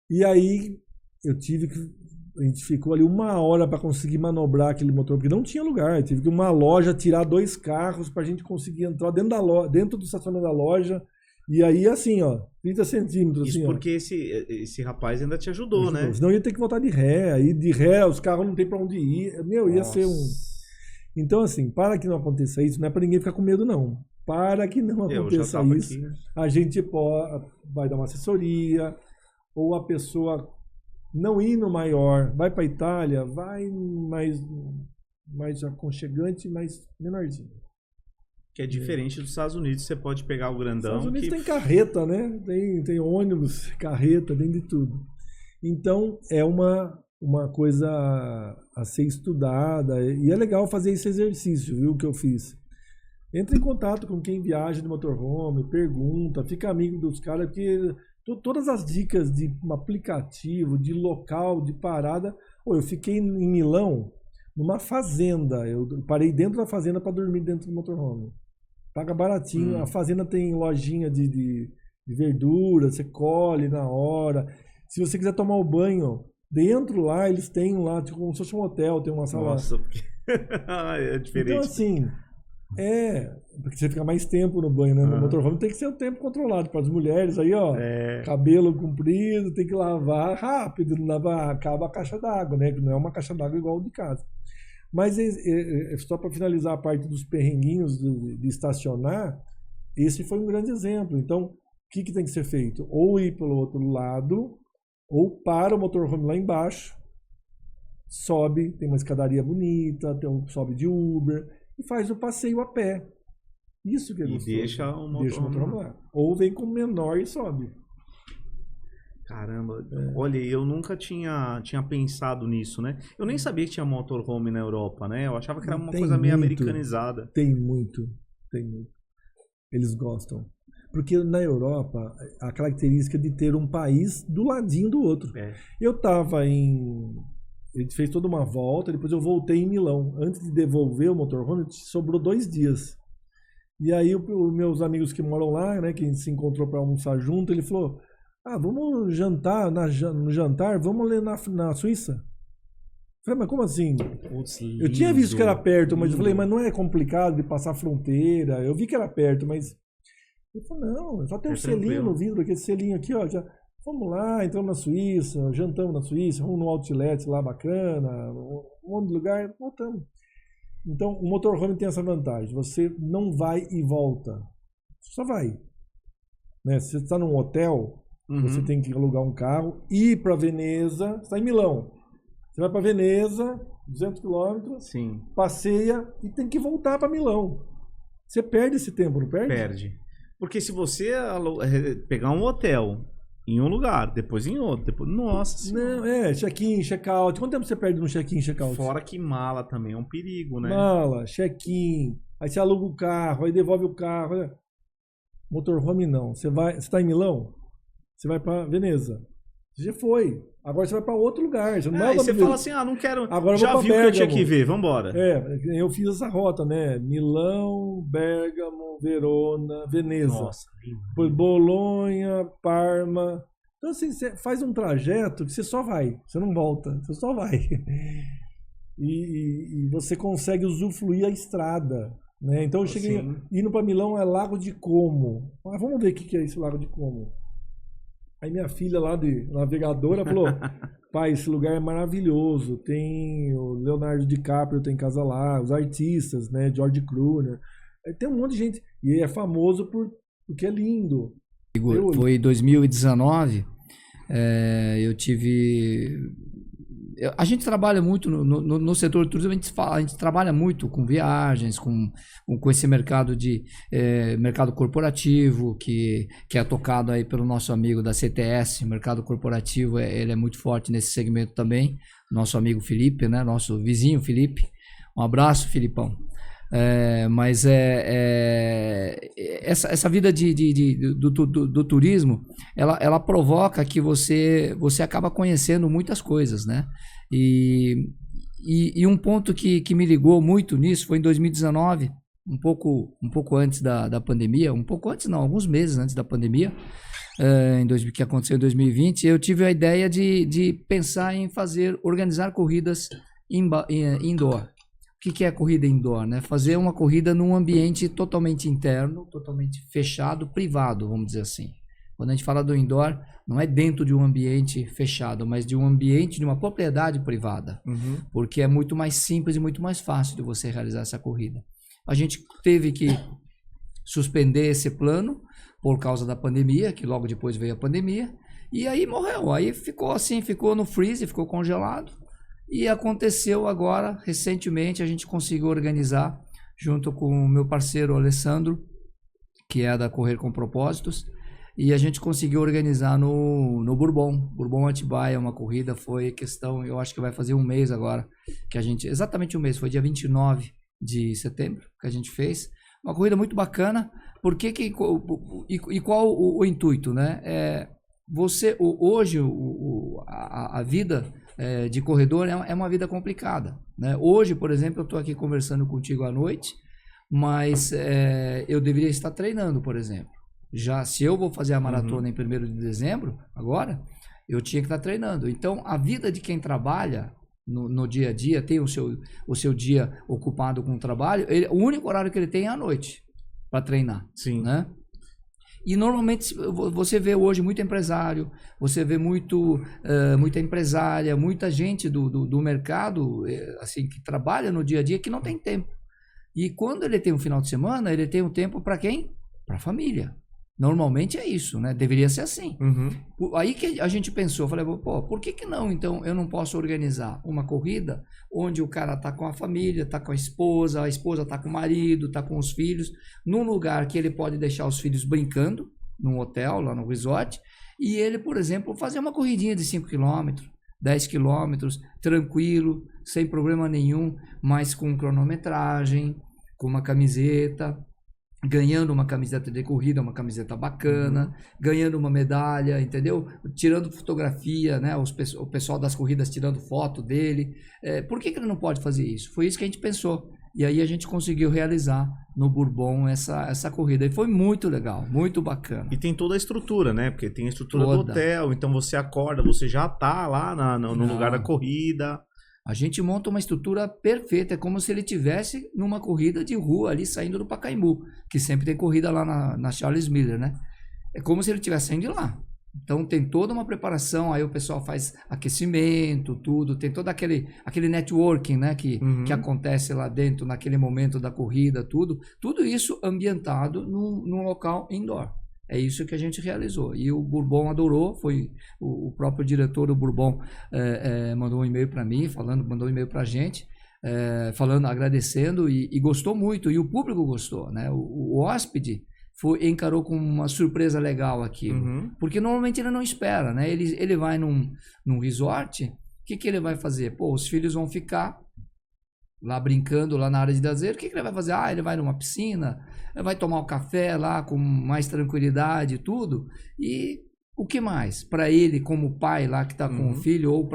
E aí, a gente ficou ali 1 hora para conseguir manobrar aquele motor, porque não tinha lugar. Eu tive que ir uma loja tirar 2 carros pra gente conseguir entrar dentro do estacionamento da loja. E aí, assim, ó, 30 centímetros. Isso assim, porque esse rapaz ainda te ajudou, né? Senão ia ter que voltar de ré. Aí de ré, os carros não tem pra onde ir. Meu, ia ser um... Então, assim, para que não aconteça isso, não é pra ninguém ficar com medo, não. Para que não aconteça isso, aqui, né? A gente vai dar uma assessoria, ou a pessoa não ir no maior, vai pra Itália, vai mais aconchegante, mais menorzinho. Que é diferente dos Estados Unidos, você pode pegar o grandão. Nos Estados Unidos tem carreta, né? Tem ônibus, carreta, tem de tudo. Então, é uma coisa a ser estudada. E é legal fazer esse exercício, viu, que eu fiz. Entre em contato com quem viaja de motorhome, pergunta, fica amigo dos caras, porque todas as dicas de um aplicativo, de local, de parada... eu fiquei em Milão, numa fazenda. Eu parei dentro da fazenda para dormir dentro do motorhome. Paga baratinho. A fazenda tem lojinha de verdura, você colhe na hora. Se você quiser tomar o banho, dentro lá, eles têm lá, tipo, como se fosse um hotel, tem uma sala. Nossa, é diferente. Então, assim, porque você fica mais tempo no banho, né? No motorhome tem que ser o tempo controlado. Para as mulheres aí, ó, cabelo comprido, tem que lavar rápido, não acaba a caixa d'água, né? Que não é uma caixa d'água igual o de casa. Mas só para finalizar a parte dos perrenguinhos de estacionar, esse foi um grande exemplo. Então, o que tem que ser feito? Ou ir pelo outro lado, ou para o motorhome lá embaixo, sobe, tem uma escadaria bonita, sobe de Uber, e faz o passeio a pé. Isso que é gostoso. E deixa o motorhome lá. Ou vem com o menor e sobe. Caramba, olha, eu nunca tinha pensado nisso, né? Eu nem sabia que tinha motorhome na Europa, né? Eu achava que era uma coisa meio americanizada. Tem muito. Eles gostam. Porque na Europa, a característica de ter um país do ladinho do outro. Eu tava a gente fez toda uma volta, depois eu voltei em Milão. Antes de devolver o motorhome, sobrou 2 dias. E aí, os meus amigos que moram lá, né, que a gente se encontrou para almoçar junto, ele falou... vamos jantar, no jantar, vamos ler na Suíça? Eu falei, mas como assim? Eu tinha visto que era perto, mas eu falei, mas não é complicado de passar a fronteira? Eu vi que era perto, mas... Ele falou, não, só tem um selinho no vidro, aquele selinho aqui, ó. Já... Vamos lá, entramos na Suíça, jantamos na Suíça, vamos no outlet lá bacana, um monte de lugar, voltamos. Então, o motorhome tem essa vantagem, você não vai e volta, você só vai. Né? Se você está num hotel... Você tem que alugar um carro, ir para Veneza, você está em Milão. Você vai para Veneza, 200 quilômetros, passeia e tem que voltar para Milão. Você perde esse tempo, não perde? Perde. Porque se você pegar um hotel em um lugar, depois em outro, depois... Nossa senhora. Não, check-in, check-out. Quanto tempo você perde no check-in, check-out? Fora que mala também é um perigo, né? Mala, check-in, aí você aluga o carro, aí devolve o carro. Motorhome não. Você está em Milão? Você vai para Veneza. Você já foi. Agora você vai para outro lugar. Você não aí você fala assim, não quero... Agora já viu o que eu tinha que ver, vambora. Eu fiz essa rota, né? Milão, Bérgamo, Verona, Veneza. Nossa. Depois Bolonha, Parma. Então assim, você faz um trajeto que você só vai. Você não volta, você só vai. E você consegue usufruir a estrada. Né? Então eu cheguei... Indo para Milão é Lago de Como. Vamos ver o que é esse Lago de Como. Aí minha filha lá de navegadora falou, pai, esse lugar é maravilhoso, tem o Leonardo DiCaprio, tem casa lá, os artistas, né, George Clooney, tem um monte de gente, e é famoso porque é lindo. Foi 2019, a gente trabalha muito no setor do turismo, a gente trabalha muito com viagens, com esse mercado de mercado corporativo, que é tocado aí pelo nosso amigo da CTS. O mercado corporativo, ele é muito forte nesse segmento também. Nosso amigo Felipe, né? Nosso vizinho Felipe. Um abraço, Filipão. Mas essa vida do turismo, ela provoca que você acaba conhecendo muitas coisas, né? E um ponto que me ligou muito nisso foi em 2019, um pouco antes da pandemia, um pouco antes não, alguns meses antes da pandemia, que aconteceu em 2020, eu tive a ideia de pensar em organizar corridas indoor. O que é corrida indoor, né? Fazer uma corrida num ambiente totalmente interno, totalmente fechado, privado, vamos dizer assim. Quando a gente fala do indoor, não é dentro de um ambiente fechado, mas de um ambiente, de uma propriedade privada. Porque é muito mais simples e muito mais fácil de você realizar essa corrida. A gente teve que suspender esse plano por causa da pandemia, que logo depois veio a pandemia, e aí morreu. Aí ficou assim, ficou no freezer, ficou congelado. E aconteceu agora, recentemente, a gente conseguiu organizar, junto com o meu parceiro Alessandro, que é da Correr com Propósitos, e a gente conseguiu organizar no Bourbon Atibaia, uma corrida, foi questão, eu acho que vai fazer um mês agora, que a gente, exatamente um mês, foi dia 29 de setembro que a gente fez, uma corrida muito bacana, e qual o intuito, né? Hoje, a vida de corredor é uma vida complicada, né? Hoje, por exemplo, eu estou aqui conversando contigo à noite, mas eu deveria estar treinando, por exemplo. Já se eu vou fazer a maratona em 1º de dezembro, agora, eu tinha que estar treinando. Então, a vida de quem trabalha no dia a dia, tem o seu dia ocupado com o trabalho, o único horário que ele tem é à noite para treinar. Sim. Né? E normalmente você vê hoje muito empresário, você vê muita empresária, muita gente do mercado assim, que trabalha no dia a dia que não tem tempo. E quando ele tem um final de semana, ele tem um tempo para quem? Para a família. Normalmente é isso, né? Deveria ser assim. Aí que a gente pensou, falei, pô, por que não, então, eu não posso organizar uma corrida onde o cara tá com a família, tá com a esposa tá com o marido, tá com os filhos, num lugar que ele pode deixar os filhos brincando, num hotel, lá no resort, e ele, por exemplo, fazer uma corridinha de 5 km, 10 km, tranquilo, sem problema nenhum, mas com cronometragem, com uma camiseta, ganhando uma camiseta de corrida, uma camiseta bacana, ganhando uma medalha, entendeu? Tirando fotografia, né? O pessoal das corridas tirando foto dele. Por que ele não pode fazer isso? Foi isso que a gente pensou. E aí a gente conseguiu realizar no Bourbon essa corrida. E foi muito legal, muito bacana. E tem toda a estrutura, né? Porque tem a estrutura do hotel, então você acorda, você já tá lá no lugar da corrida. A gente monta uma estrutura perfeita, é como se ele tivesse numa corrida de rua ali saindo do Pacaembu, que sempre tem corrida lá na Charles Miller, né? É como se ele estivesse saindo de lá. Então tem toda uma preparação, aí o pessoal faz aquecimento, tudo, tem todo aquele networking, né, que acontece lá dentro, naquele momento da corrida, tudo isso ambientado num local indoor. É isso que a gente realizou. E o Bourbon adorou, foi o próprio diretor do Bourbon mandou um e-mail para mim, mandou um e-mail para a gente, agradecendo e gostou muito. E o público gostou, né? O hóspede encarou com uma surpresa legal aquilo. Porque normalmente ele não espera, né? Ele vai num resort, o que ele vai fazer? Pô, os filhos vão ficar lá brincando lá na área de lazer. O que ele vai fazer? Ele vai numa piscina, vai tomar um café lá com mais tranquilidade e tudo. E o que mais? Para ele, como pai lá que está com o filho, ou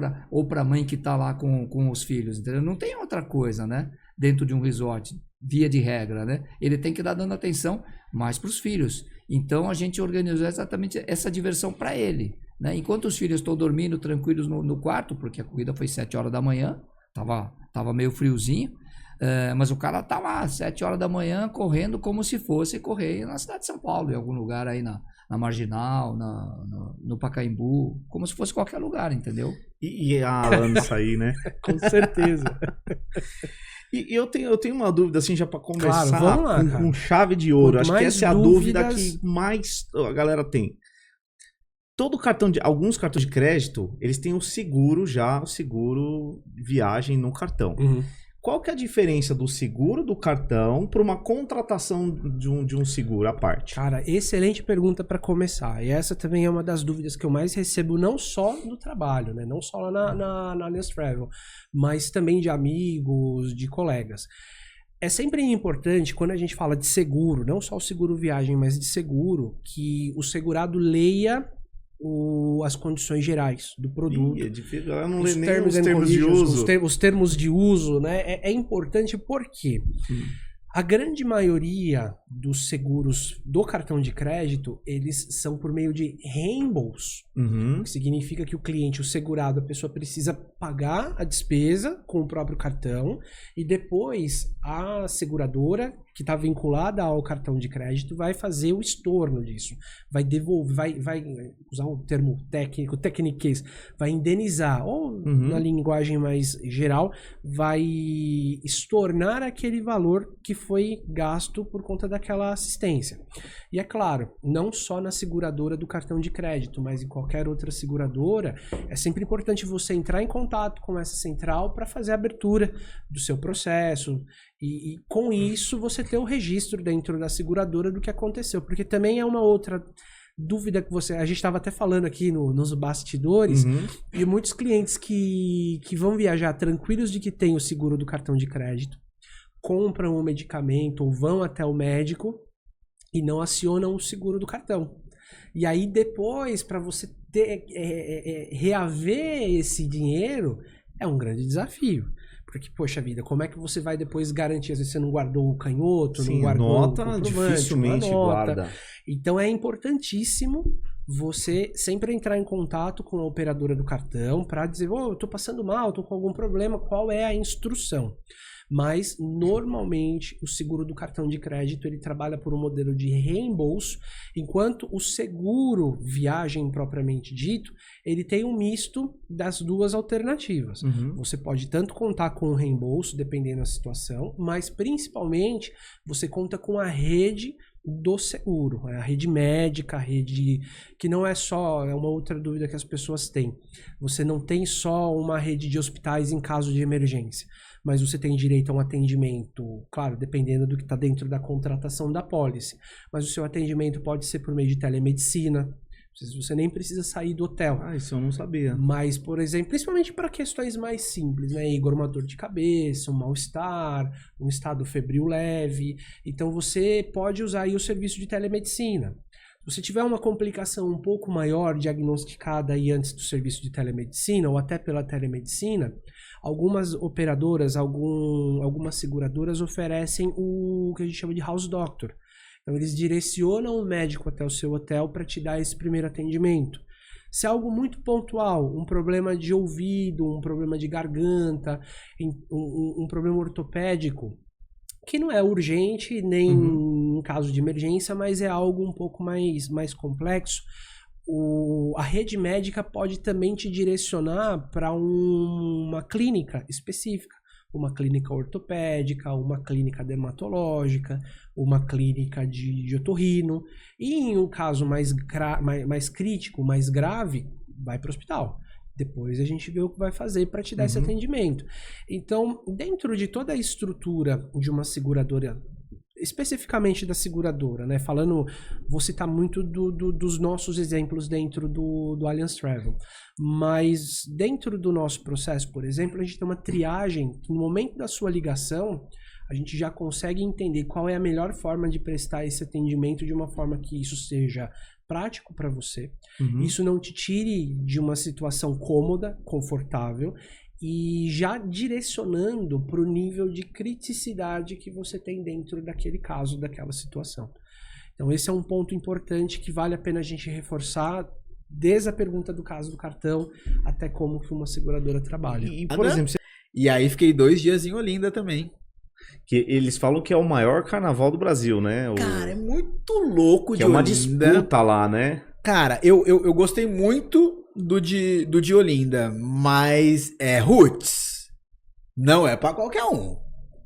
para a mãe que está lá com os filhos, entendeu? Não tem outra coisa, né? Dentro de um resort, via de regra, né? Ele tem que dar dando atenção mais para os filhos. Então a gente organizou exatamente essa diversão para ele, né? Enquanto os filhos estão dormindo tranquilos no quarto, porque a corrida foi 7 horas da manhã, tava meio friozinho, mas o cara tá lá 7 horas da manhã correndo como se fosse correr na cidade de São Paulo, em algum lugar aí na Marginal, no Pacaembu, como se fosse qualquer lugar, entendeu? E a lança aí, né? Com certeza. E eu tenho uma dúvida, assim, já para conversar, claro, vamos lá, com chave de ouro. Quanto acho que essa é a dúvida que mais a galera tem. Alguns cartões de crédito, eles têm o seguro viagem no cartão. Qual que é a diferença do seguro do cartão para uma contratação de um seguro à parte? Cara, excelente pergunta para começar. E essa também é uma das dúvidas que eu mais recebo, não só no trabalho, né? Não só lá na Allianz Travel, mas também de amigos, de colegas. É sempre importante, quando a gente fala de seguro, não só o seguro viagem, mas de seguro, que o segurado leia as condições gerais do produto. Eu não leio nem os termos de uso. Os termos de uso, né? É importante porque a grande maioria dos seguros do cartão de crédito, eles são por meio de reembolso. O que significa que o cliente, o segurado, a pessoa precisa pagar a despesa com o próprio cartão e depois a seguradora, que está vinculada ao cartão de crédito, vai fazer o estorno disso. Vai devolver, vai usar um termo técnico, tecniquez, vai indenizar, ou na linguagem mais geral, vai estornar aquele valor que foi gasto por conta daquela assistência. E é claro, não só na seguradora do cartão de crédito, mas em qualquer outra seguradora, é sempre importante você entrar em contato com essa central para fazer a abertura do seu processo e com isso você ter o registro dentro da seguradora do que aconteceu, porque também é uma outra dúvida que a gente estava até falando aqui nos bastidores, e muitos clientes que vão viajar tranquilos de que tem o seguro do cartão de crédito, compram um medicamento ou vão até o médico e não acionam o seguro do cartão. E aí depois, para você reaver esse dinheiro, é um grande desafio. Porque, poxa vida, como é que você vai depois garantir? Às vezes você não guardou o canhoto, não guardou nota, dificilmente guarda. Então é importantíssimo você sempre entrar em contato com a operadora do cartão para dizer, eu estou passando mal, estou com algum problema, qual é a instrução? Mas, normalmente, o seguro do cartão de crédito ele trabalha por um modelo de reembolso, enquanto o seguro viagem propriamente dito, ele tem um misto das duas alternativas. Você pode tanto contar com o reembolso, dependendo da situação, mas, principalmente, você conta com a rede do seguro, a rede médica, a rede que não é só, é uma outra dúvida que as pessoas têm. Você não tem só uma rede de hospitais em caso de emergência, mas você tem direito a um atendimento, claro, dependendo do que está dentro da contratação da pólice, mas o seu atendimento pode ser por meio de telemedicina. Você nem precisa sair do hotel. Isso eu não sabia. Mas, por exemplo, principalmente para questões mais simples, né? Igor, uma dor de cabeça, um mal-estar, um estado febril leve. Então, você pode usar aí o serviço de telemedicina. Se você tiver uma complicação um pouco maior diagnosticada aí antes do serviço de telemedicina ou até pela telemedicina, algumas operadoras, algumas seguradoras oferecem o que a gente chama de house doctor. Então, eles direcionam o médico até o seu hotel para te dar esse primeiro atendimento. Se é algo muito pontual, um problema de ouvido, um problema de garganta, um problema ortopédico, que não é urgente nem em caso de emergência, mas é algo um pouco mais complexo, a rede médica pode também te direcionar para uma clínica específica. Uma clínica ortopédica, uma clínica dermatológica, uma clínica de otorrino. E em um caso mais crítico, mais grave, vai para o hospital. Depois a gente vê o que vai fazer para te dar esse atendimento. Então, dentro de toda a estrutura de uma seguradora, especificamente da seguradora, né? Falando, vou citar muito dos nossos exemplos dentro do Allianz Travel, mas dentro do nosso processo, por exemplo, a gente tem uma triagem que no momento da sua ligação, a gente já consegue entender qual é a melhor forma de prestar esse atendimento de uma forma que isso seja prático para você, isso não te tire de uma situação cômoda, confortável, e já direcionando para o nível de criticidade que você tem dentro daquele caso, daquela situação. Então esse é um ponto importante que vale a pena a gente reforçar, desde a pergunta do caso do cartão até como que uma seguradora trabalha. Por exemplo, e aí fiquei 2 dias em Olinda também. Que eles falam que é o maior carnaval do Brasil, né? Cara, é muito louco de Olinda. É uma disputa lá, né? Cara, eu gostei muito do de Olinda, mas é roots. Não é pra qualquer um.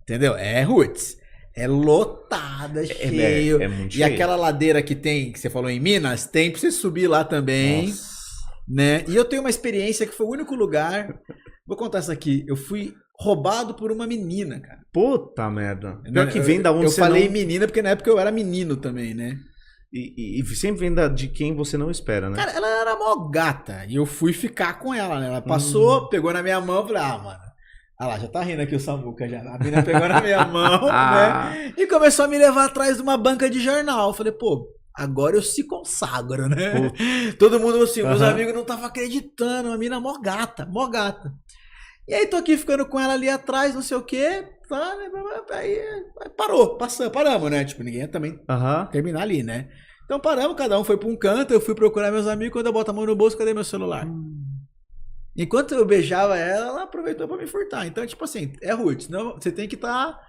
Entendeu? É roots. é lotada, cheio. É muito E cheio. aquela ladeira que tem, que você falou em Minas, tem pra você subir lá também. Nossa. Né? E eu tenho uma experiência que foi o único lugar. Vou contar isso aqui. Eu fui roubado por uma menina, cara. Puta merda. Pior que vem da onde eu você falei não... menina porque na época eu era menino também, né? E sempre vem de quem você não espera, né? Cara, ela era mó gata. E eu fui ficar com ela, né? Ela passou, pegou na minha mão e falei, mano. Ah lá, já tá rindo aqui o Samuca já. A menina pegou na minha mão, né? E começou a me levar atrás de uma banca de jornal. Eu falei, pô, agora eu se consagro, né? Todo mundo assim, meus amigos não estavam acreditando. A menina mó gata. E aí tô aqui ficando com ela ali atrás, não sei o quê. Tá, né? Aí paramos, né? Tipo, ninguém ia também terminar ali, né? Então paramos, cada um foi pra um canto, eu fui procurar meus amigos, quando eu boto a mão no bolso, cadê meu celular? Enquanto eu beijava ela aproveitou pra me furtar. Então, tipo assim, é Ruth, não, você tem que tá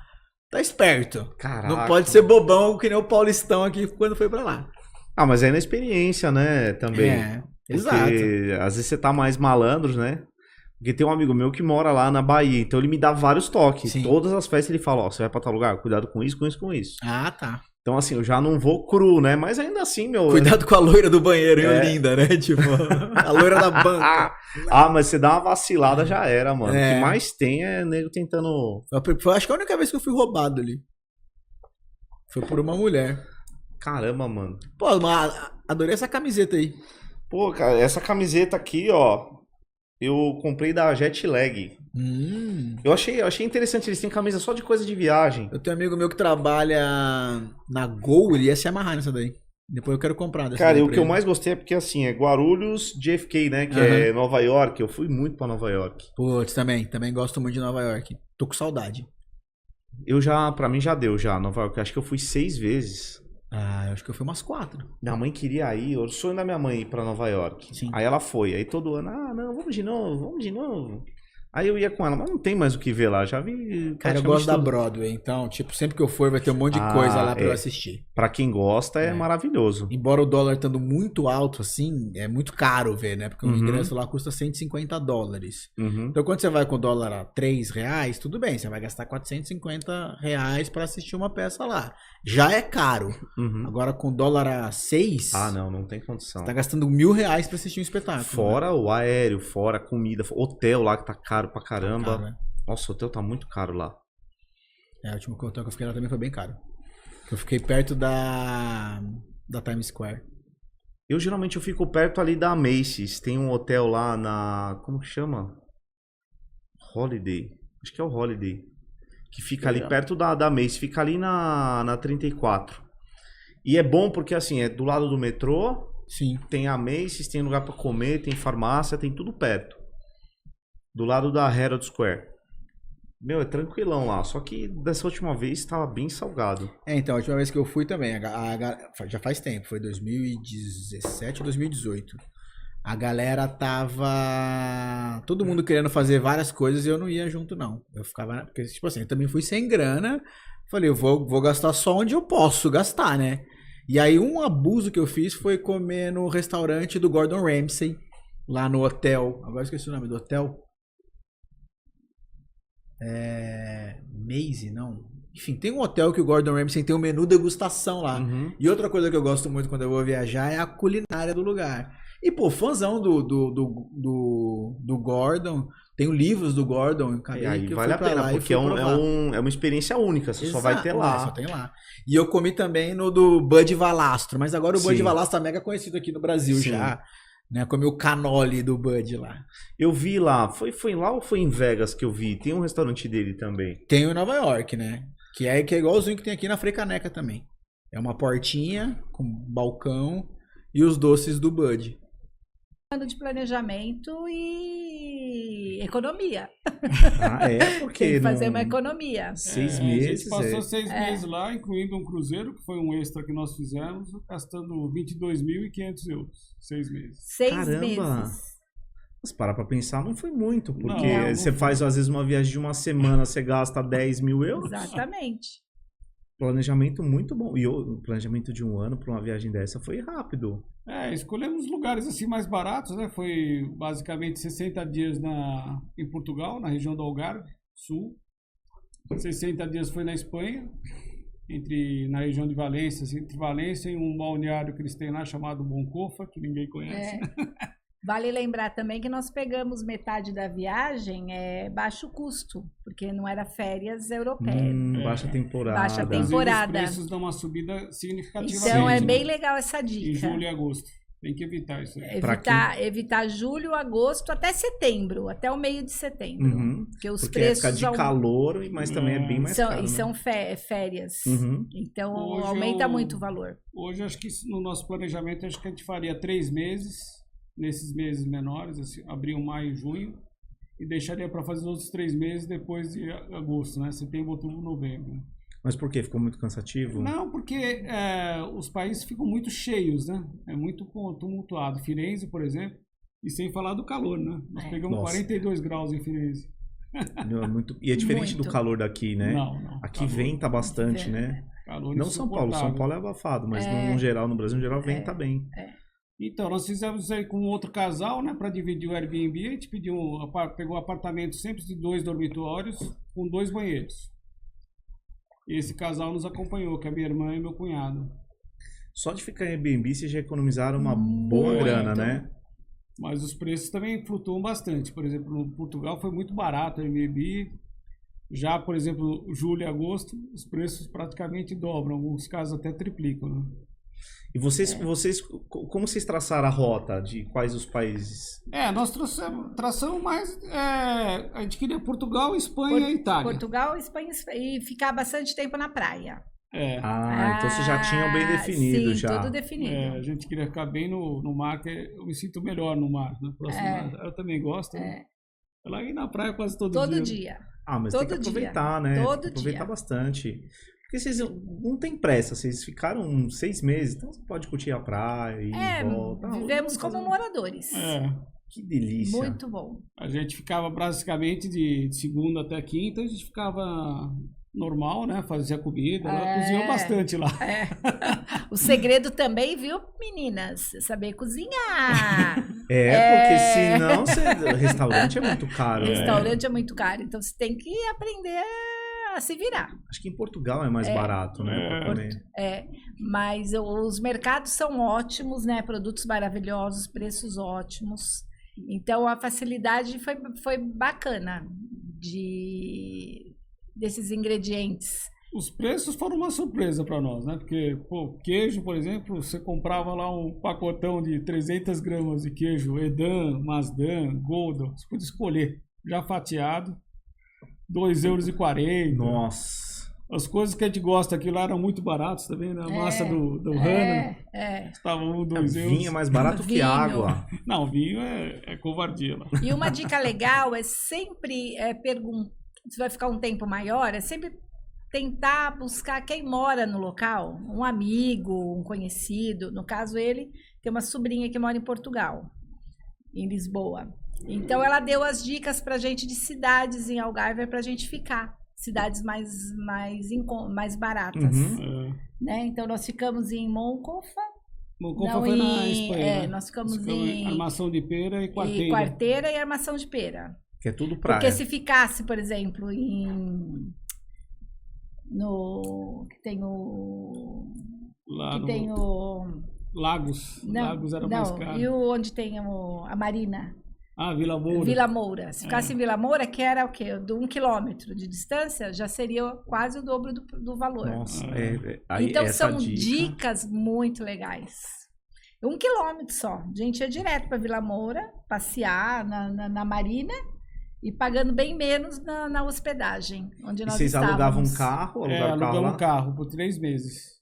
esperto. Caraca. Não pode ser bobão que nem o Paulistão aqui quando foi pra lá. Ah, mas é na experiência, né, também. Exato. Porque às vezes você tá mais malandro, né? Porque tem um amigo meu que mora lá na Bahia, então ele me dá vários toques. Sim. Todas as festas ele fala, ó, você vai pra tal lugar, cuidado com isso. Ah, tá. Então assim, eu já não vou cru, né? Mas ainda assim, meu... Cuidado com a loira do banheiro, linda, né? Tipo, a loira da banca. Mas você dá uma vacilada, já era, mano. O que mais tem é nego tentando... Foi, acho que a única vez que eu fui roubado ali. Foi por uma mulher. Caramba, mano. Pô, mas adorei essa camiseta aí. Pô, cara, essa camiseta aqui, ó... Eu comprei da Jetlag. Eu achei interessante, eles têm camisa só de coisa de viagem. Eu tenho um amigo meu que trabalha na Gol, ele ia se amarrar nessa daí. Depois eu quero comprar dessa. Cara, e o que eu mais gostei é porque assim, é Guarulhos JFK, né? Que é Nova York. Eu fui muito pra Nova York. Putz, também gosto muito de Nova York. Tô com saudade. Pra mim já deu, Nova York. Acho que eu fui 6 vezes. Ah, eu acho que eu fui umas 4. Minha mãe queria ir, o sonho da minha mãe ir pra Nova York. Sim. Aí ela foi, aí todo ano, não, vamos de novo. Aí eu ia com ela, mas não tem mais o que ver lá, já vi... Cara, eu gosto da Broadway, então, tipo, sempre que eu for vai ter um monte de coisa lá pra eu assistir. Pra quem gosta, é maravilhoso. Embora o dólar estando muito alto, assim, é muito caro ver, né? Porque um ingresso lá custa $150. Então, quando você vai com o dólar a R$3, tudo bem, você vai gastar R$450 pra assistir uma peça lá. Já é caro. Agora, com o dólar a 6... Ah, não tem condição. Você tá gastando R$1.000 pra assistir um espetáculo. Fora o aéreo, fora a comida, hotel lá que tá caro pra caramba. Tá caro, né? Nossa, o hotel tá muito caro lá. O último hotel que eu fiquei lá também foi bem caro. Eu fiquei perto da Times Square. Eu geralmente fico perto ali da Macy's. Tem um hotel lá na... Como que chama? Holiday. Acho que é o Holiday. Que fica ali perto da Macy's. Fica ali na 34. E é bom porque assim, é do lado do metrô. Sim. Tem a Macy's, tem lugar pra comer, tem farmácia, tem tudo perto. Do lado da Herald Square. Meu, é tranquilão lá. Só que dessa última vez tava bem salgado. Então, a última vez que eu fui também, já faz tempo, foi 2017 ou 2018. A galera tava... Todo mundo querendo fazer várias coisas e eu não ia junto, não. Eu ficava... Porque, tipo assim, eu também fui sem grana. Falei, eu vou gastar só onde eu posso gastar, né? E aí, um abuso que eu fiz foi comer no restaurante do Gordon Ramsay. Lá no hotel. Agora eu esqueci o nome do hotel. Maze, não. Enfim, tem um hotel que o Gordon Ramsay tem um menu degustação lá. E outra coisa que eu gosto muito quando eu vou viajar é a culinária do lugar. E, pô, fãzão do Gordon. Tenho livros do Gordon. E aí vale a pena, porque é uma experiência única. Você só vai ter lá. Só tem lá. E eu comi também no do Bud Valastro. Mas agora o Bud Valastro tá mega conhecido aqui no Brasil já. Né, comi o canole do Bud lá. Eu vi lá. Foi lá ou foi em Vegas que eu vi? Tem um restaurante dele também. Tem em Nova York, né? Que é igualzinho que tem aqui na Frecaneca também. É uma portinha com balcão e os doces do Bud. De planejamento e economia. Porque tem que fazer uma economia. 6 meses. A gente passou 6 meses lá, incluindo um cruzeiro, que foi um extra que nós fizemos, gastando 22.500 euros. 6 meses. 6 meses. Mas pra pensar, não foi muito, porque você faz às vezes uma viagem de uma semana, você gasta 10 mil euros. Exatamente. Planejamento muito bom. E o planejamento de um ano para uma viagem dessa foi rápido. Escolhemos lugares assim mais baratos, né? Foi basicamente 60 dias em Portugal, na região do Algarve, sul. 60 dias foi na Espanha. na região de Valência, entre Valência e um balneário que eles têm lá chamado Boncofa, que ninguém conhece. Vale lembrar também que nós pegamos metade da viagem baixo custo, porque não era férias europeias. Baixa temporada. Baixa temporada. Os preços dão uma subida significativa. Então é bem legal essa dica. Em julho e agosto. Tem que evitar isso aí. Evitar julho, agosto, até setembro, até o meio de setembro. Porque os preços é época de calor, mas também é bem mais caro. E são férias. Então hoje aumenta muito o valor. Hoje, acho que no nosso planejamento, acho que a gente faria 3 meses, nesses meses menores, assim, abril, maio e junho, e deixaria para fazer os outros 3 meses depois de agosto, né? Setembro, outubro, novembro. Mas por quê? Ficou muito cansativo? Não, porque os países ficam muito cheios, né? É muito tumultuado. Firenze, por exemplo, e sem falar do calor, né? Nós pegamos 42 graus em Firenze. E é diferente do calor daqui, né? Não. Aqui venta bastante, né? Calor não São Paulo. São Paulo é abafado, mas no geral, no Brasil, no geral, venta bem. Então, nós fizemos isso aí com outro casal, né? Para dividir o Airbnb, a gente pegou um apartamento sempre de 2 dormitórios com 2 banheiros. E esse casal nos acompanhou, que é minha irmã e meu cunhado. Só de ficar em Airbnb, vocês já economizaram uma boa grana, né? Mas os preços também flutuam bastante. Por exemplo, no Portugal foi muito barato o Airbnb. Já, por exemplo, julho e agosto, os preços praticamente dobram. Em alguns casos até triplicam, né? E vocês, como vocês traçaram a rota de quais os países? Nós traçamos mais, a gente queria Portugal, Espanha e Itália. Portugal, Espanha e ficar bastante tempo na praia. Então vocês já tinham bem definido. Sim, tudo definido. A gente queria ficar bem no mar, que eu me sinto melhor no mar, né? Eu também gosto, né? Ela ir na praia quase todo dia. Mas tem que aproveitar, né? Aproveitar bastante. Porque vocês não tem pressa, vocês ficaram 6 meses, então você pode curtir a praia e volta. Vivemos como moradores. Que delícia. Muito bom. A gente ficava basicamente de segunda até quinta, a gente ficava normal, né? Fazia comida, cozinhou bastante lá. O segredo também, viu, meninas? Saber cozinhar. Porque senão restaurante é muito caro. Restaurante é muito caro, então você tem que aprender a se virar. Acho que em Portugal é mais barato, né? Mas os mercados são ótimos, né? Produtos maravilhosos, preços ótimos. Então a facilidade foi bacana desses ingredientes. Os preços foram uma surpresa para nós, né? Porque, queijo, por exemplo, você comprava lá um pacotão de 300 gramas de queijo Edam, Masdam, Gouda, você podia escolher, já fatiado, €2,40. Nossa! As coisas que a gente gosta aqui lá eram muito baratas também, né? A massa do Hana estava €2. Vinho é mais barato que água. Não, vinho é covardia lá. E uma dica legal é sempre perguntar, se vai ficar um tempo maior, é sempre tentar buscar quem mora no local, um amigo, um conhecido. No caso, ele tem uma sobrinha que mora em Portugal, em Lisboa. Então, ela deu as dicas pra gente de cidades em Algarve pra gente ficar. Cidades mais baratas. Né? Então, nós ficamos em Moncofa. Moncofa foi na Espanha. Nós ficamos em Armação de Pera e Quarteira. Quarteira e Armação de Pera. Que é tudo praia. Porque se ficasse, por exemplo, Lagos. Lagos era mais caro. E onde tem a Marina? Vila Moura. Vila Moura. Se ficasse em Vila Moura, que era o quê? De 1 quilômetro de distância, já seria quase o dobro do valor. Nossa, então são dicas muito legais. 1 quilômetro só. A gente ia direto para Vila Moura, passear na Marina e pagando bem menos na hospedagem, onde nós vocês estávamos. alugavam um carro? Alugamos um carro por 3 meses.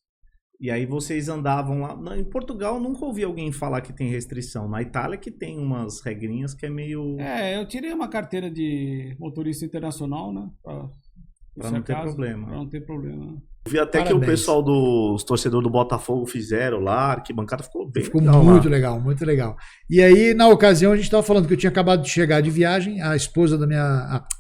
E aí vocês andavam lá. Em Portugal eu nunca ouvi alguém falar que tem restrição. Na Itália que tem umas regrinhas que é meio... eu tirei uma carteira de motorista internacional, né? Pra não ter problema. Pra não ter problema. Eu vi até que o pessoal dos torcedores do Botafogo fizeram lá, a arquibancada ficou bem legal. Ficou muito legal, muito legal. E aí, na ocasião, a gente estava falando que eu tinha acabado de chegar de viagem, a esposa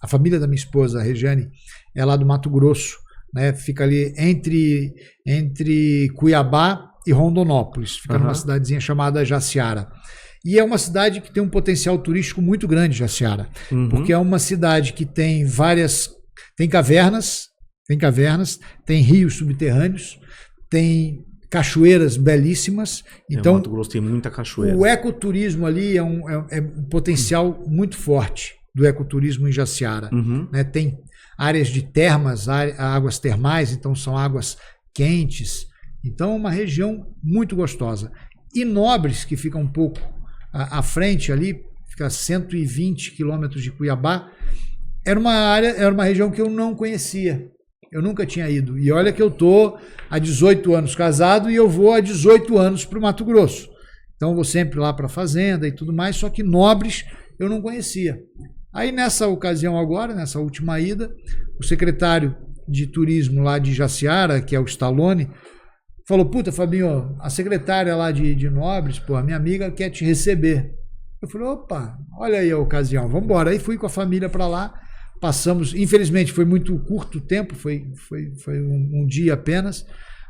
a família da minha esposa, a Regiane, é lá do Mato Grosso, né? Fica ali entre Cuiabá e Rondonópolis, fica numa cidadezinha chamada Jaciara. E é uma cidade que tem um potencial turístico muito grande, Jaciara, porque é uma cidade que tem tem cavernas, Tem cavernas, tem rios subterrâneos, tem cachoeiras belíssimas. Então, Mato Grosso tem muita cachoeira. o ecoturismo ali é um potencial muito forte do ecoturismo em Jaciara. Né? Tem áreas de termas, águas termais, então são águas quentes. Então é uma região muito gostosa. E Nobres, que fica um pouco à frente ali, fica a 120 quilômetros de Cuiabá, era uma região que eu não conhecia. Eu nunca tinha ido. E olha que eu estou há 18 anos casado e eu vou há 18 anos para o Mato Grosso. Então eu vou sempre lá para a fazenda e tudo mais, só que Nobres eu não conhecia. Aí nessa ocasião agora, nessa última ida, o secretário de turismo lá de Jaciara, que é o Stallone, falou, puta, Fabinho, a secretária lá de Nobres, pô, a minha amiga quer te receber. Eu falei, opa, olha aí a ocasião, vamos embora. Aí fui com a família para lá, passamos, infelizmente foi muito curto o tempo, foi um dia apenas.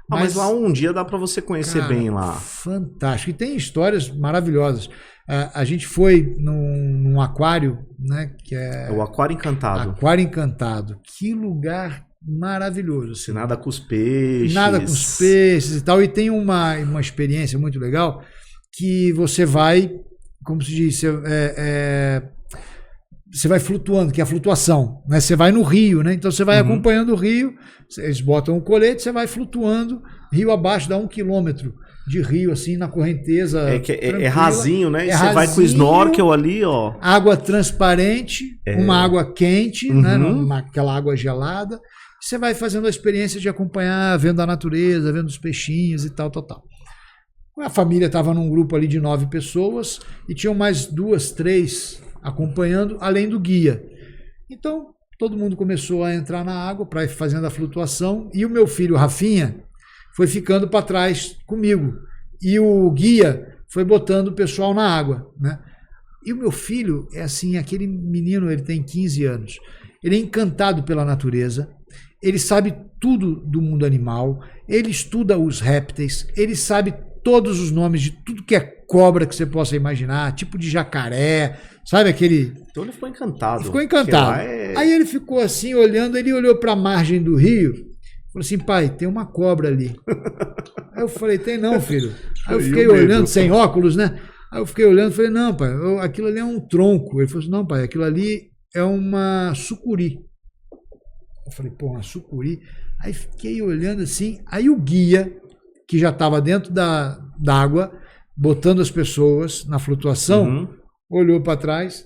Mas lá um dia dá para você conhecer bem lá. Fantástico. E tem histórias maravilhosas. A gente foi num aquário, né? Que é o Aquário Encantado. Aquário Encantado. Que lugar maravilhoso. Assim. Nada com os peixes. Nada com os peixes e tal. E tem uma experiência muito legal que você vai, como se diz, você vai flutuando, que é a flutuação, né? Você vai no rio, né? Então você vai acompanhando o rio, eles botam o colete, você vai flutuando, rio abaixo, dá 1 quilômetro de rio, assim, na correnteza. É rasinho, né? E você vai com o snorkel ali, ó. Água transparente, uma água quente, né? Aquela água gelada. Você vai fazendo a experiência de acompanhar, vendo a natureza, vendo os peixinhos e tal. A família estava num grupo ali de 9 pessoas e tinham mais 2, 3 acompanhando, além do guia. Então, todo mundo começou a entrar na água para ir fazendo a flutuação e o meu filho, Rafinha, foi ficando para trás comigo. E o guia foi botando o pessoal na água, né? E o meu filho é assim, aquele menino, ele tem 15 anos. Ele é encantado pela natureza, ele sabe tudo do mundo animal, ele estuda os répteis, ele sabe todos os nomes de tudo que é cobra que você possa imaginar, tipo de jacaré, sabe aquele... Então ele ficou encantado. Ficou encantado. Aí ele ficou assim, olhando, ele olhou para a margem do rio, falou assim, pai, tem uma cobra ali. Aí eu falei, tem não, filho. Aí eu fiquei olhando, sem óculos, né? Aí eu fiquei olhando, falei, não, pai, aquilo ali é um tronco. Ele falou assim, não, pai, aquilo ali é uma sucuri. Eu falei, pô, uma sucuri? Aí fiquei olhando assim, aí o guia, que já estava dentro da água, botando as pessoas na flutuação, olhou para trás,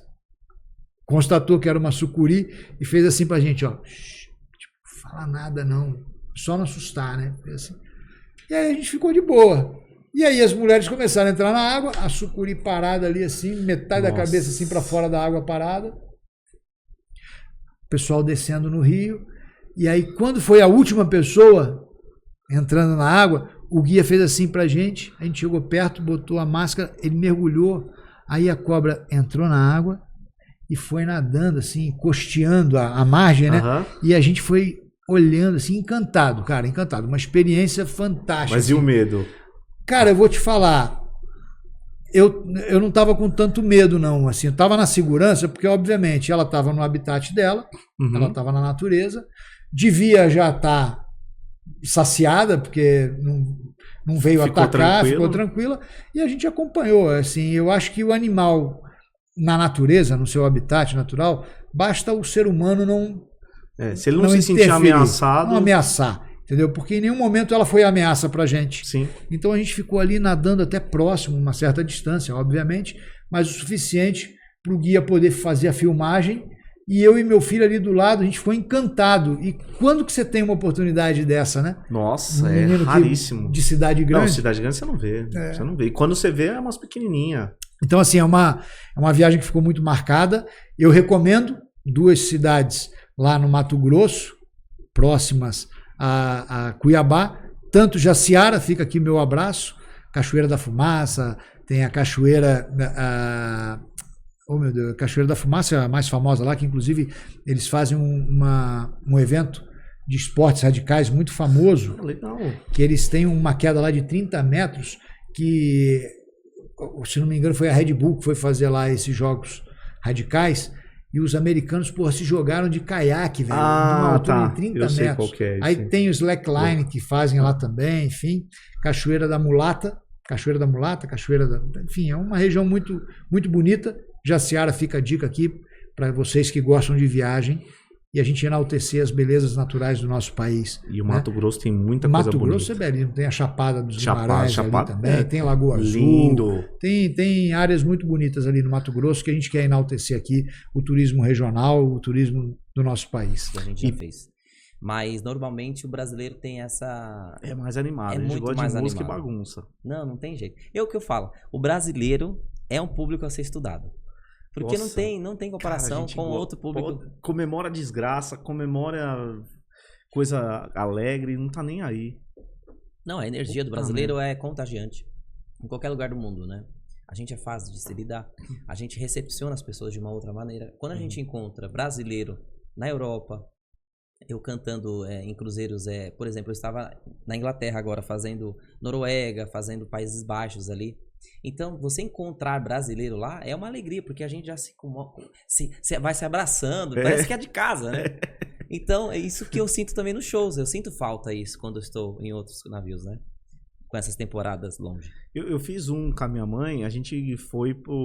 constatou que era uma sucuri e fez assim pra gente, ó, tipo, fala nada não, só não assustar, né? Assim. E aí a gente ficou de boa. E aí as mulheres começaram a entrar na água, a sucuri parada ali assim, metade da cabeça assim para fora da água parada. O pessoal descendo no rio. E aí quando foi a última pessoa entrando na água, o guia fez assim pra gente, a gente chegou perto, botou a máscara, ele mergulhou, aí a cobra entrou na água e foi nadando assim, costeando a margem, né? E a gente foi olhando assim, encantado, cara, encantado. Uma experiência fantástica. Mas e o medo? Cara, eu vou te falar, eu não estava com tanto medo não, assim, eu estava na segurança, porque obviamente ela estava no habitat dela, ela estava na natureza, devia já estar saciada, porque não veio atacar, ficou tranquila, e a gente acompanhou, assim, eu acho que o animal na natureza, no seu habitat natural, basta o ser humano não se ele não se sentir ameaçado, não ameaçar, entendeu? Porque em nenhum momento ela foi ameaça pra gente. Sim. Então a gente ficou ali nadando até próximo, uma certa distância, obviamente, mas o suficiente para o guia poder fazer a filmagem. E eu e meu filho ali do lado, a gente ficou encantado. E quando que você tem uma oportunidade dessa, né? Nossa, é raríssimo. De cidade grande. Não, cidade grande você não vê. Você não vê. E quando você vê, é umas pequenininhas. Então, assim, é uma viagem que ficou muito marcada. Eu recomendo 2 cidades lá no Mato Grosso, próximas a Cuiabá. Tanto Jaciara, fica aqui meu abraço, Cachoeira da Fumaça, tem a Cachoeira... Oh, meu Deus, a Cachoeira da Fumaça é a mais famosa lá, que inclusive eles fazem um evento de esportes radicais muito famoso. Legal. Que eles têm uma queda lá de 30 metros, que, se não me engano, foi a Red Bull que foi fazer lá esses jogos radicais. E os americanos, porra, se jogaram de caiaque, velho. De uma altura de 30 Eu sei metros. qual que é esse. Aí tem o slackline que fazem lá também, enfim. Cachoeira da Mulata. Enfim, é uma região muito, muito bonita. Jaciara, fica a dica aqui para vocês que gostam de viagem. E a gente enaltecer as belezas naturais do nosso país. E o Mato Grosso tem muita coisa bonita. Mato Grosso é belíssimo. Tem a Chapada dos Guimarães ali também. É. Tem Lagoa Azul. Lindo. Tem áreas muito bonitas ali no Mato Grosso que a gente quer enaltecer aqui. O turismo regional, o turismo do nosso país. Que a gente já fez. Mas, normalmente, o brasileiro tem essa... É mais animado. É a gente muito gosta mais de música animado. e bagunça. Não tem jeito. É o que eu falo. O brasileiro é um público a ser estudado. Porque Nossa, não tem comparação com outro público. Comemora desgraça, comemora coisa alegre, não tá nem aí. Não, a energia do brasileiro é contagiante. Em qualquer lugar do mundo, né? A gente é fácil de se lidar. A gente recepciona as pessoas de uma outra maneira. Quando a gente encontra brasileiro na Europa, eu cantando em cruzeiros, por exemplo, eu estava na Inglaterra agora, fazendo Noruega, fazendo Países Baixos ali. Então, você encontrar brasileiro lá é uma alegria, porque a gente já vai se abraçando, parece que é de casa, né? Então, é isso que eu sinto também nos shows. Eu sinto falta disso quando eu estou em outros navios, né? Com essas temporadas longe. Eu fiz um com a minha mãe, a gente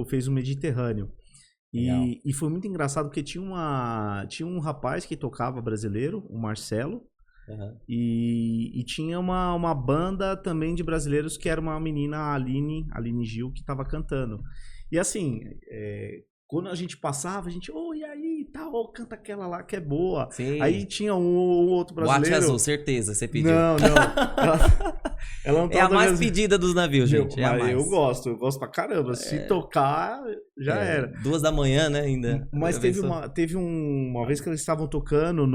fez o Mediterrâneo. E foi muito engraçado, porque tinha um rapaz que tocava brasileiro, o Marcelo. Uhum. E tinha uma banda também de brasileiros que era uma menina, a Aline Gil, que tava cantando. E assim, quando a gente passava, a gente, e aí, canta aquela lá que é boa. Sim. Aí tinha um outro brasileiro. Boate Azul, certeza, você pediu. Não. Ela não é a mais pedida dos navios, gente. Eu gosto pra caramba. Se tocar, já era. 2 da manhã, né, ainda. Mas teve uma vez que eles estavam tocando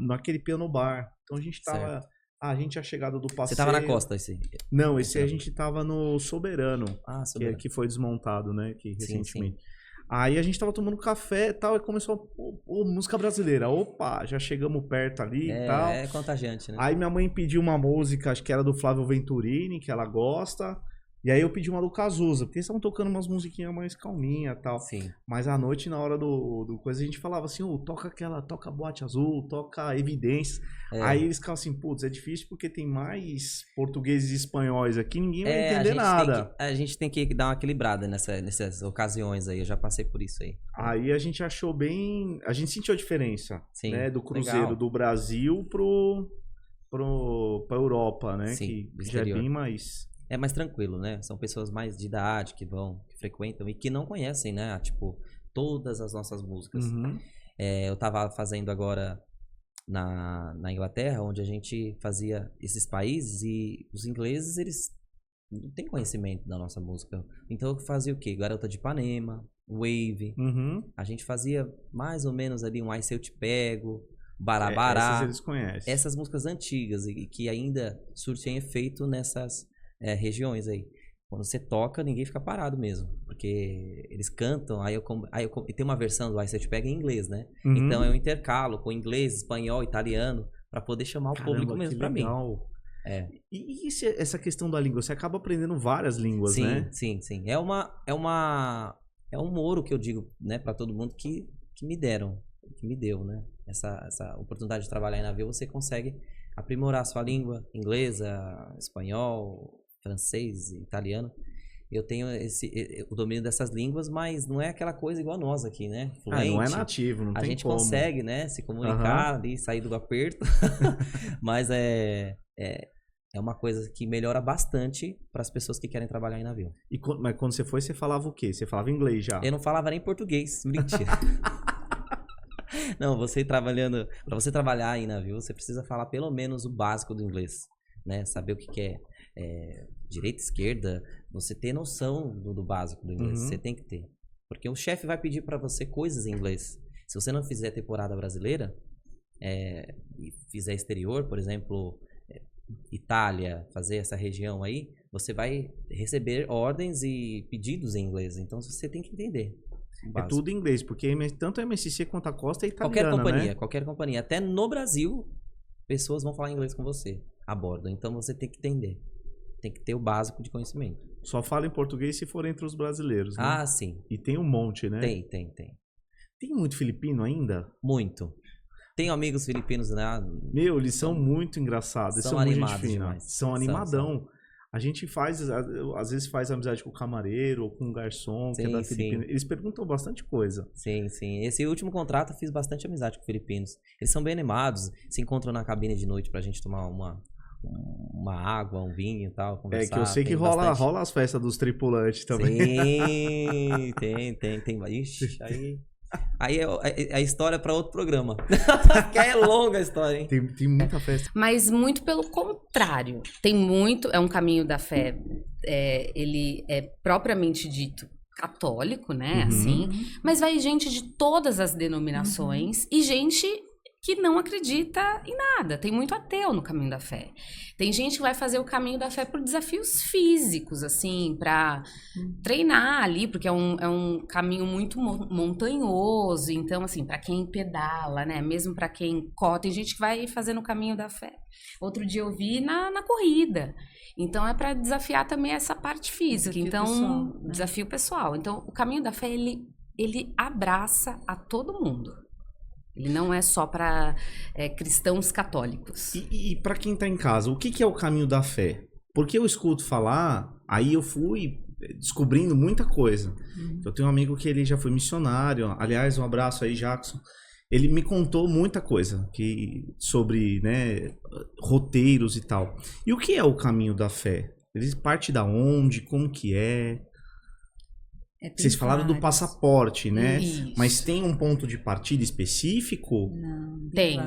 naquele piano bar. Então a gente tava... A gente tinha chegado do passeio... Você tava na costa, esse? Não, esse a gente tava no Soberano. Soberano. Que foi desmontado, né? Recentemente. Sim. Aí a gente tava tomando café e tal, e começou música brasileira. Opa, já chegamos perto ali e tal. É contagiante, né? Aí minha mãe pediu uma música, acho que era do Flávio Venturini, que ela gosta. E aí eu pedi uma do Cazuza, porque eles estavam tocando umas musiquinhas mais calminhas e tal. Sim. Mas à noite, na hora do coisa, a gente falava assim, toca Boate Azul, toca Evidências. Aí eles ficavam assim, putz, é difícil porque tem mais portugueses e espanhóis aqui, ninguém vai entender nada. A gente tem que dar uma equilibrada nessas ocasiões aí, eu já passei por isso aí. Aí a gente achou bem... A gente sentiu a diferença, né, do cruzeiro legal. do Brasil pra Europa, né? Sim, que já é bem mais... É mais tranquilo, né? São pessoas mais de idade que frequentam e que não conhecem, né? Tipo, todas as nossas músicas. Uhum. Eu tava fazendo agora na Inglaterra, onde a gente fazia esses países e os ingleses, eles não têm conhecimento da nossa música. Então eu fazia o quê? Garota de Ipanema, Wave. Uhum. A gente fazia mais ou menos ali um Ai Se Eu Te Pego, Barabará. Essas eles conhecem. Essas músicas antigas e que ainda surtem efeito nessas... regiões aí. Quando você toca, ninguém fica parado mesmo. Porque eles cantam, e tem uma versão do Ai Se Eu Te Pego em inglês, né? Uhum. Então eu intercalo com inglês, espanhol, italiano, pra poder chamar o público mesmo pra mim. E essa questão da língua? Você acaba aprendendo várias línguas, né? Sim. É um ouro que eu digo, né, pra todo mundo que me deram, que me deu, né? Essa oportunidade de trabalhar em navio, você consegue aprimorar a sua língua, inglesa, espanhol, francês, italiano. Eu tenho o domínio dessas línguas, mas não é aquela coisa igual a nós aqui, né? Fluente. Não é nativo, não tem como. A gente consegue, né, se comunicar ali, sair do aperto, mas é uma coisa que melhora bastante para as pessoas que querem trabalhar em navio. Mas quando você foi, você falava o quê? Você falava inglês já? Eu não falava nem português, mentira. Não, para você trabalhar em navio, você precisa falar pelo menos o básico do inglês, né? Saber o que é direita, esquerda, você ter noção do básico do inglês, você tem que ter. Porque o chefe vai pedir para você coisas em inglês. Se você não fizer temporada brasileira e fizer exterior, por exemplo, Itália, fazer essa região aí, você vai receber ordens e pedidos em inglês. Então você tem que entender. É tudo em inglês, porque tanto a MSC quanto a Costa é italiana, Qualquer companhia. Até no Brasil, pessoas vão falar inglês com você a bordo. Então você tem que entender. Tem que ter o básico de conhecimento. Só fala em português se for entre os brasileiros, né? Sim. E tem um monte, né? Tem. Tem muito filipino ainda? Muito. Tenho amigos filipinos, né? Meu, eles são muito engraçados. São São muito animados gente fina. demais. São animadão. A gente às vezes faz amizade com o camareiro ou com o garçom, que é da Filipina. Eles perguntam bastante coisa. Sim, sim. Esse último contrato eu fiz bastante amizade com filipinos. Eles são bem animados, se encontram na cabine de noite pra gente tomar uma água, um vinho e tal, conversar. É que eu sei que rola as festas dos tripulantes também. Sim, tem. Ixi, aí é a história para outro programa. Que é longa a história, hein? Tem muita festa. Mas muito pelo contrário. É um caminho da fé. Ele é propriamente dito católico, né? Assim. Mas vai gente de todas as denominações e gente que não acredita em nada. Tem muito ateu no caminho da fé. Tem gente que vai fazer o caminho da fé por desafios físicos, assim, para treinar ali, porque é um caminho muito montanhoso. Então, assim, para quem pedala, né? Mesmo para quem corre, tem gente que vai fazendo o caminho da fé. Outro dia eu vi na corrida. Então, é para desafiar também essa parte física. Desafio pessoal. Então, o caminho da fé, ele abraça a todo mundo. Ele não é só para cristãos católicos. E para quem tá em casa, o que é o caminho da fé? Porque eu escuto falar, aí eu fui descobrindo muita coisa. Eu tenho um amigo que ele já foi missionário. Aliás, um abraço aí, Jackson. Ele me contou muita coisa sobre, né, roteiros e tal. E o que é o caminho da fé? Ele parte da onde? Como que é? Vocês falaram do passaporte, né? Isso. Mas tem um ponto de partida específico? Não, tem.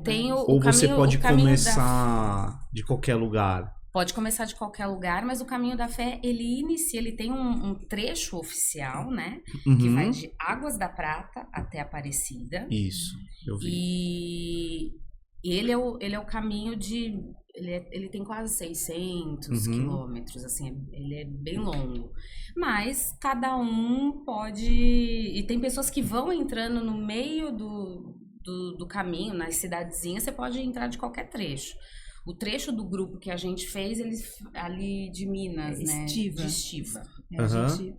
Tem o Ou caminho, você pode começar de qualquer lugar? Pode começar de qualquer lugar, mas o caminho da fé, ele tem um trecho oficial, né? Que vai de Águas da Prata até Aparecida. Isso, eu vi. E ele é o caminho de... Ele tem quase 600 quilômetros, assim, ele é bem longo. Mas cada um pode... E tem pessoas que vão entrando no meio do caminho, nas cidadezinhas, você pode entrar de qualquer trecho. O trecho do grupo que a gente fez, ali de Minas, né? De Estiva.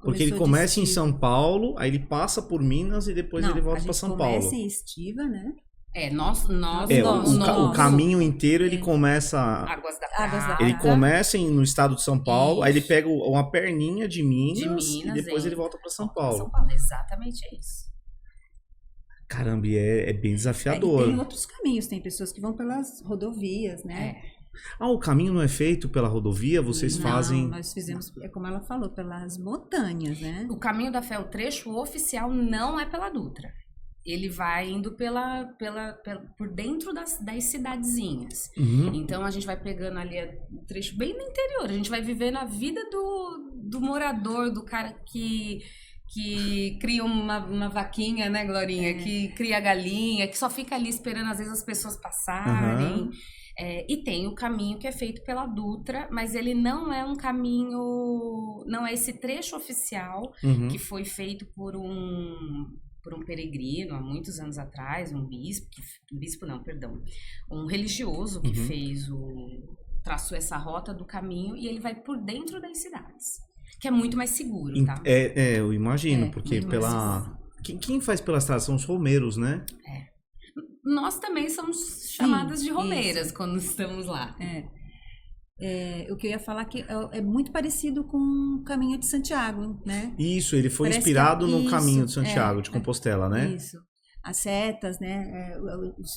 Porque ele começa em São Paulo, aí ele passa por Minas e depois ele volta para São Paulo. Começa em Estiva, né? O caminho inteiro ele começa. Águas da Prata. Ele começa no estado de São Paulo, aí ele pega uma perninha de Minas e depois ele volta para São Paulo. Exatamente isso. Caramba, é bem desafiador. Tem outros caminhos, tem pessoas que vão pelas rodovias, né? O caminho não é feito pela rodovia? Vocês fazem... Nós fizemos, como ela falou, pelas montanhas, né? O caminho da fé, o trecho oficial não é pela Dutra. Ele vai indo por dentro das cidadezinhas. Então a gente vai pegando ali um trecho bem no interior. A gente vai vivendo a vida do morador, do cara que cria uma vaquinha, né, Glorinha? Que cria galinha, que só fica ali esperando às vezes as pessoas passarem. E tem o caminho que é feito pela Dutra, mas ele não é um caminho... Não é esse trecho oficial que foi feito por um peregrino há muitos anos atrás, um religioso que traçou essa rota do caminho, e ele vai por dentro das cidades, que é muito mais seguro, tá? Eu imagino, porque quem faz pela estrada são os romeiros, né? Nós também somos chamadas de romeiras quando estamos lá. O que eu ia falar que é muito parecido com o Caminho de Santiago, né? Isso, ele foi inspirado no Caminho de Santiago, de Compostela, né? Isso. As setas, né?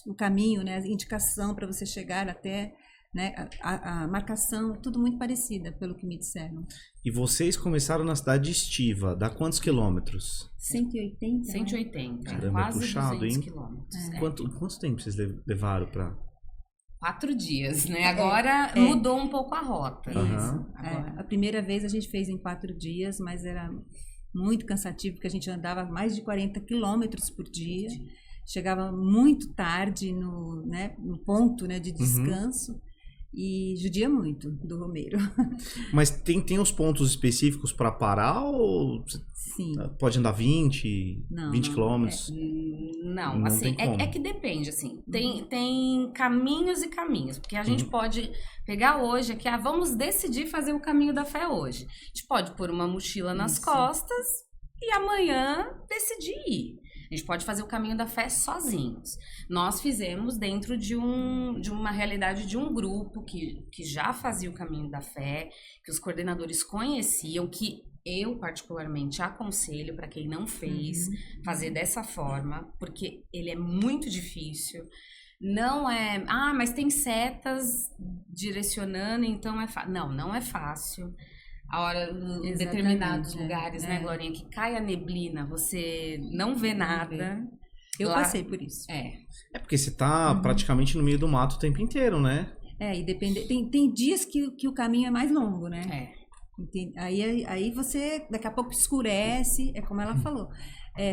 O caminho, né? A indicação para você chegar até, né? A marcação, tudo muito parecida, pelo que me disseram. E vocês começaram na cidade de Estiva, dá quantos quilômetros? 180. 180, caramba, quase puxado, 200 hein? quilômetros. Quanto tempo vocês levaram para... 4 dias, né? Agora mudou um pouco a rota. A primeira vez a gente fez em 4 dias, mas era muito cansativo, porque a gente andava mais de 40 quilômetros por dia. Chegava muito tarde no ponto, né, de descanso. E judia muito do romeiro. Mas tem os pontos específicos para parar ou Sim. Pode andar 20 quilômetros? Não, assim, é que depende, assim. Tem caminhos e caminhos, porque a gente pode pegar hoje aqui, vamos decidir fazer o caminho da fé hoje. A gente pode pôr uma mochila nas costas e amanhã decidir ir. A gente pode fazer o caminho da fé sozinhos. Nós fizemos dentro de uma realidade de um grupo que já fazia o caminho da fé, que os coordenadores conheciam, que eu particularmente aconselho para quem não fez, fazer dessa forma, porque ele é muito difícil. Não é, mas tem setas direcionando, então é fácil. Não é fácil. A hora, em determinados lugares, né, Glorinha, que cai a neblina, você não vê nada. Eu passei por isso. É porque você tá praticamente no meio do mato o tempo inteiro, né? E depende. Tem dias que o caminho é mais longo, né? Aí você, daqui a pouco escurece, é como ela falou.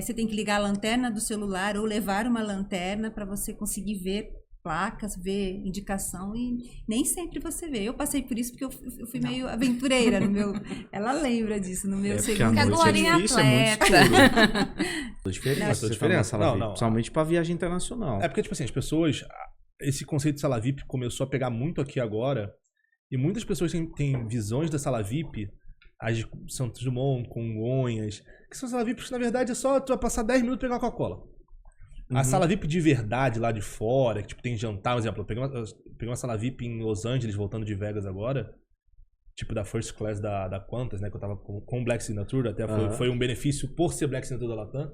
Você tem que ligar a lanterna do celular ou levar uma lanterna para você conseguir ver placas, ver indicação, e nem sempre você vê. Eu passei por isso porque eu fui meio aventureira no meu... Ela lembra disso no meu segundo. Porque a noite é difícil, é muito escuro. Diferença. Principalmente pra viagem internacional. É porque, tipo assim, as pessoas... Esse conceito de sala VIP começou a pegar muito aqui agora, e muitas pessoas têm visões da sala VIP, as de Santos Dumont, Congonhas, que são sala VIP que, na verdade, é só tu vai passar 10 minutos e pegar uma Coca-Cola. A sala VIP de verdade lá de fora, que tipo, tem jantar, por exemplo, eu peguei uma sala VIP em Los Angeles, voltando de Vegas agora, tipo da First Class da Qantas, né, que eu tava com Black Signature, até foi um benefício por ser Black Signature da Latam.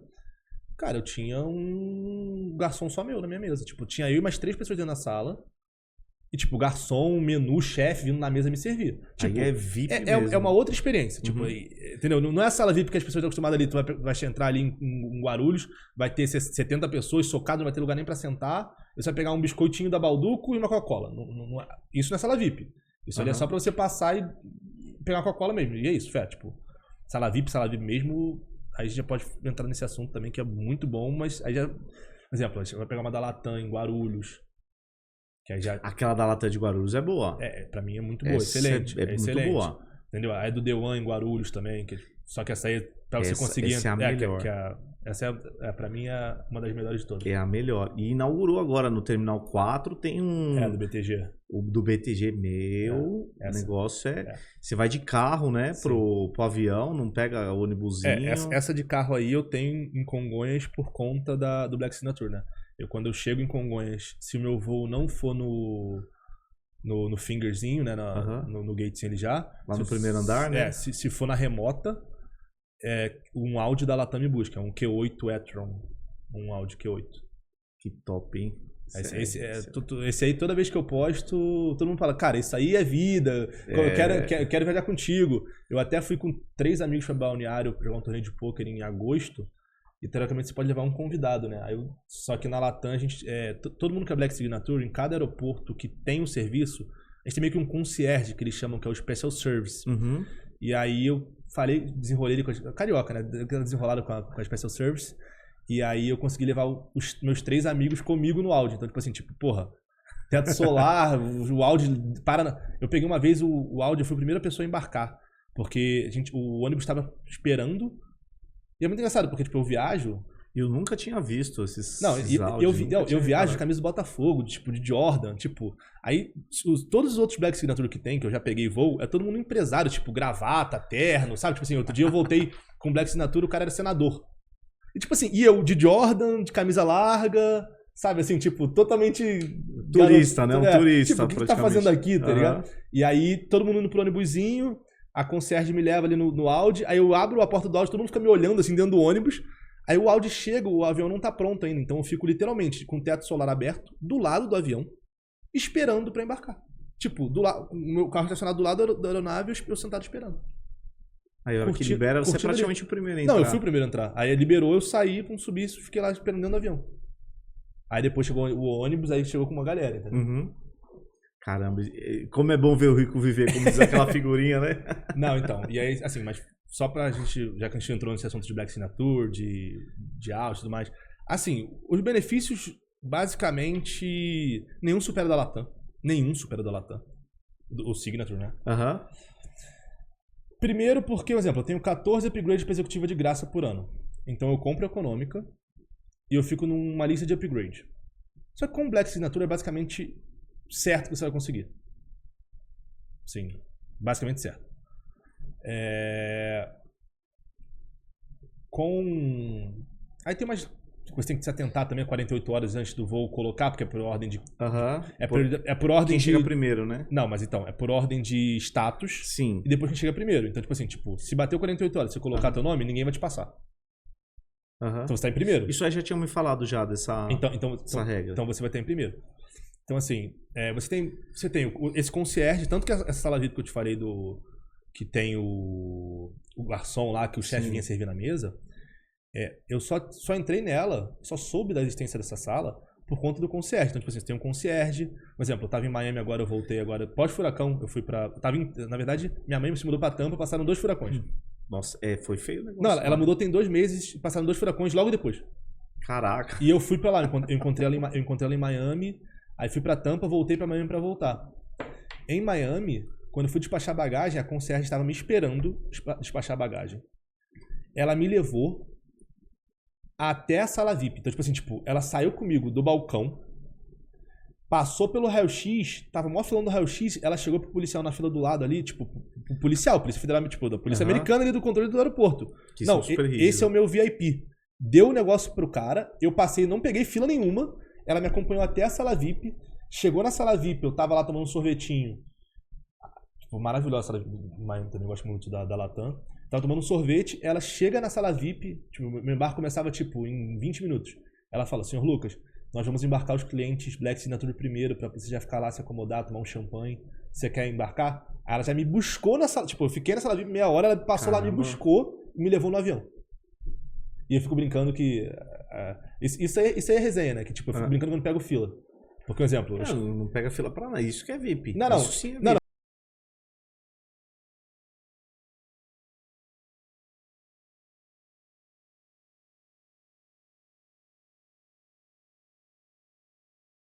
Cara, eu tinha um garçom só meu na minha mesa, tipo, tinha eu e mais 3 pessoas dentro da sala, e tipo, garçom, menu, chefe vindo na mesa me servir. Tipo, aí é VIP mesmo. É uma outra experiência, tipo, entendeu? Não é a sala VIP que as pessoas estão acostumadas ali, tu vai entrar ali em Guarulhos, vai ter 70 pessoas socado, não vai ter lugar nem pra sentar, você vai pegar um biscoitinho da Balduco e uma Coca-Cola. Isso não é sala VIP. Isso ali é só pra você passar e pegar uma Coca-Cola mesmo. E é isso, fé, tipo, sala VIP mesmo, aí a gente já pode entrar nesse assunto também, que é muito bom, mas aí já, por exemplo, a gente vai pegar uma da Latam em Guarulhos. Aquela da Latam de Guarulhos é boa. Pra mim é muito boa, excelente. É muito excelente. boa. Entendeu? A do The One em Guarulhos também, só que essa aí, pra você conseguir... Essa é a melhor. Essa pra mim é uma das melhores de todas. É a melhor. E inaugurou agora no Terminal 4, tem um... do BTG. O do BTG, o negócio você vai de carro, né, pro avião, não pega ônibusinho. Essa de carro aí eu tenho em Congonhas por conta do Black Signature, né? Quando eu chego em Congonhas, se o meu voo não for no fingerzinho, né, no gatezinho ali já... Lá no primeiro andar, né? Se for na remota, um Audi da Latam me busca, é um Q8 e-tron, um Audi Q8. Que top, hein? Esse aí, toda vez que eu posto, todo mundo fala, cara, isso aí é vida, eu quero viajar contigo. Eu até fui com 3 amigos para Balneário jogar um torneio de pôquer em agosto, e teoricamente você pode levar um convidado, né? Só que na Latam, todo mundo que é Black Signature, em cada aeroporto que tem um serviço, a gente tem meio que um concierge, que eles chamam, que é o Special Service. E aí eu desenrolei ele com a Carioca, né? Desenrolado com a Special Service. E aí eu consegui levar os meus 3 amigos comigo no Audi. Então, tipo assim, teto solar, o Audi para... Eu peguei uma vez o Audi, eu fui a primeira pessoa a embarcar. Porque o ônibus estava esperando. E é muito engraçado, porque eu viajo... Eu nunca tinha visto esses eu viajo de camisa do Botafogo, de Jordan, aí todos os outros Black Signature que tem, que eu já peguei voo, é todo mundo empresário, gravata, terno, sabe? Tipo assim, outro dia eu voltei com Black Signature, o cara era senador. E tipo assim, e eu de Jordan, de camisa larga, sabe? Assim, totalmente... Turista, né? Um turista, o que tá fazendo aqui, tá ligado? E aí, todo mundo indo pro ônibusinho, a concierge me leva ali no Audi, aí eu abro a porta do Audi, todo mundo fica me olhando assim dentro do ônibus. Aí o Audi chega, o avião não tá pronto ainda, então eu fico literalmente com o teto solar aberto, do lado do avião, esperando pra embarcar. O meu carro estacionado do lado da aeronave, eu sentado esperando. Aí a hora que libera, você é praticamente o primeiro a entrar. Não, eu fui o primeiro a entrar. Aí liberou, eu saí, subi, fiquei lá esperando dentro do avião. Aí depois chegou o ônibus, aí chegou com uma galera, entendeu? Caramba, como é bom ver o rico viver, como diz aquela figurinha, né? Não, então, e aí, assim, mas só pra gente, já que a gente entrou nesse assunto de Black Signature, de Audi e tudo mais, assim, os benefícios, basicamente, nenhum supera da Latam. O Signature, né? Primeiro porque, por exemplo, eu tenho 14 upgrades para executiva de graça por ano. Então eu compro a econômica e eu fico numa lista de upgrade. Só que com o Black Signature é basicamente certo que você vai conseguir. Sim, basicamente certo. Aí tem umas você tem que se atentar também 48 horas antes do voo colocar, porque é por ordem de... É por Quem ordem de... chega primeiro, né? Não, mas então, é por ordem de status. Sim. E depois quem chega primeiro. Então, tipo assim, se bateu 48 horas, se você colocar teu nome, ninguém vai te passar. Então você tá em primeiro. Isso aí já tinham me falado já dessa essa regra. Então você vai estar em primeiro. Então, assim, você tem esse concierge, tanto que essa sala VIP que eu te falei que tem o garçom lá, que o chefe vinha servir na mesa, eu só entrei nela, só soube da existência dessa sala por conta do concierge. Então, tipo assim, você tem um concierge. Por exemplo, eu tava em Miami agora, eu voltei agora, pós-furacão, eu fui pra... na verdade, minha mãe se mudou pra Tampa, passaram 2 furacões. Nossa, foi feio o negócio. Não, ela mudou tem 2 meses, passaram 2 furacões logo depois. Caraca. E eu fui pra lá, eu encontrei ela em Miami, aí fui pra Tampa, voltei pra Miami pra voltar. Em Miami, quando eu fui despachar bagagem, a concierge estava me esperando despachar bagagem. Ela me levou até a sala VIP. Então, tipo assim, ela saiu comigo do balcão, passou pelo raio-x, tava mó filão do raio-x, ela chegou pro policial na fila do lado ali, pro policial, polícia federal, da polícia americana ali do controle do aeroporto. Não, esse é o meu VIP. Deu o negócio pro cara, eu passei, não peguei fila nenhuma, ela me acompanhou até a sala VIP, chegou na sala VIP, eu tava lá tomando um sorvetinho. Maravilhosa a sala VIP, também gosto muito da Latam. Tava tomando um sorvete, ela chega na sala VIP, meu embarque começava em 20 minutos. Ela fala, senhor Lucas, nós vamos embarcar os clientes Black Signature primeiro, pra você já ficar lá, se acomodar, tomar um champanhe. Você quer embarcar? Aí ela já me buscou na sala, eu fiquei na sala VIP meia hora, ela passou lá, me buscou e me levou no avião. E eu fico brincando que... isso aí é resenha, né? Que eu fico brincando quando pego fila. Por exemplo... Não pega fila pra nada, isso que é VIP. Não. Isso sim é VIP. Não,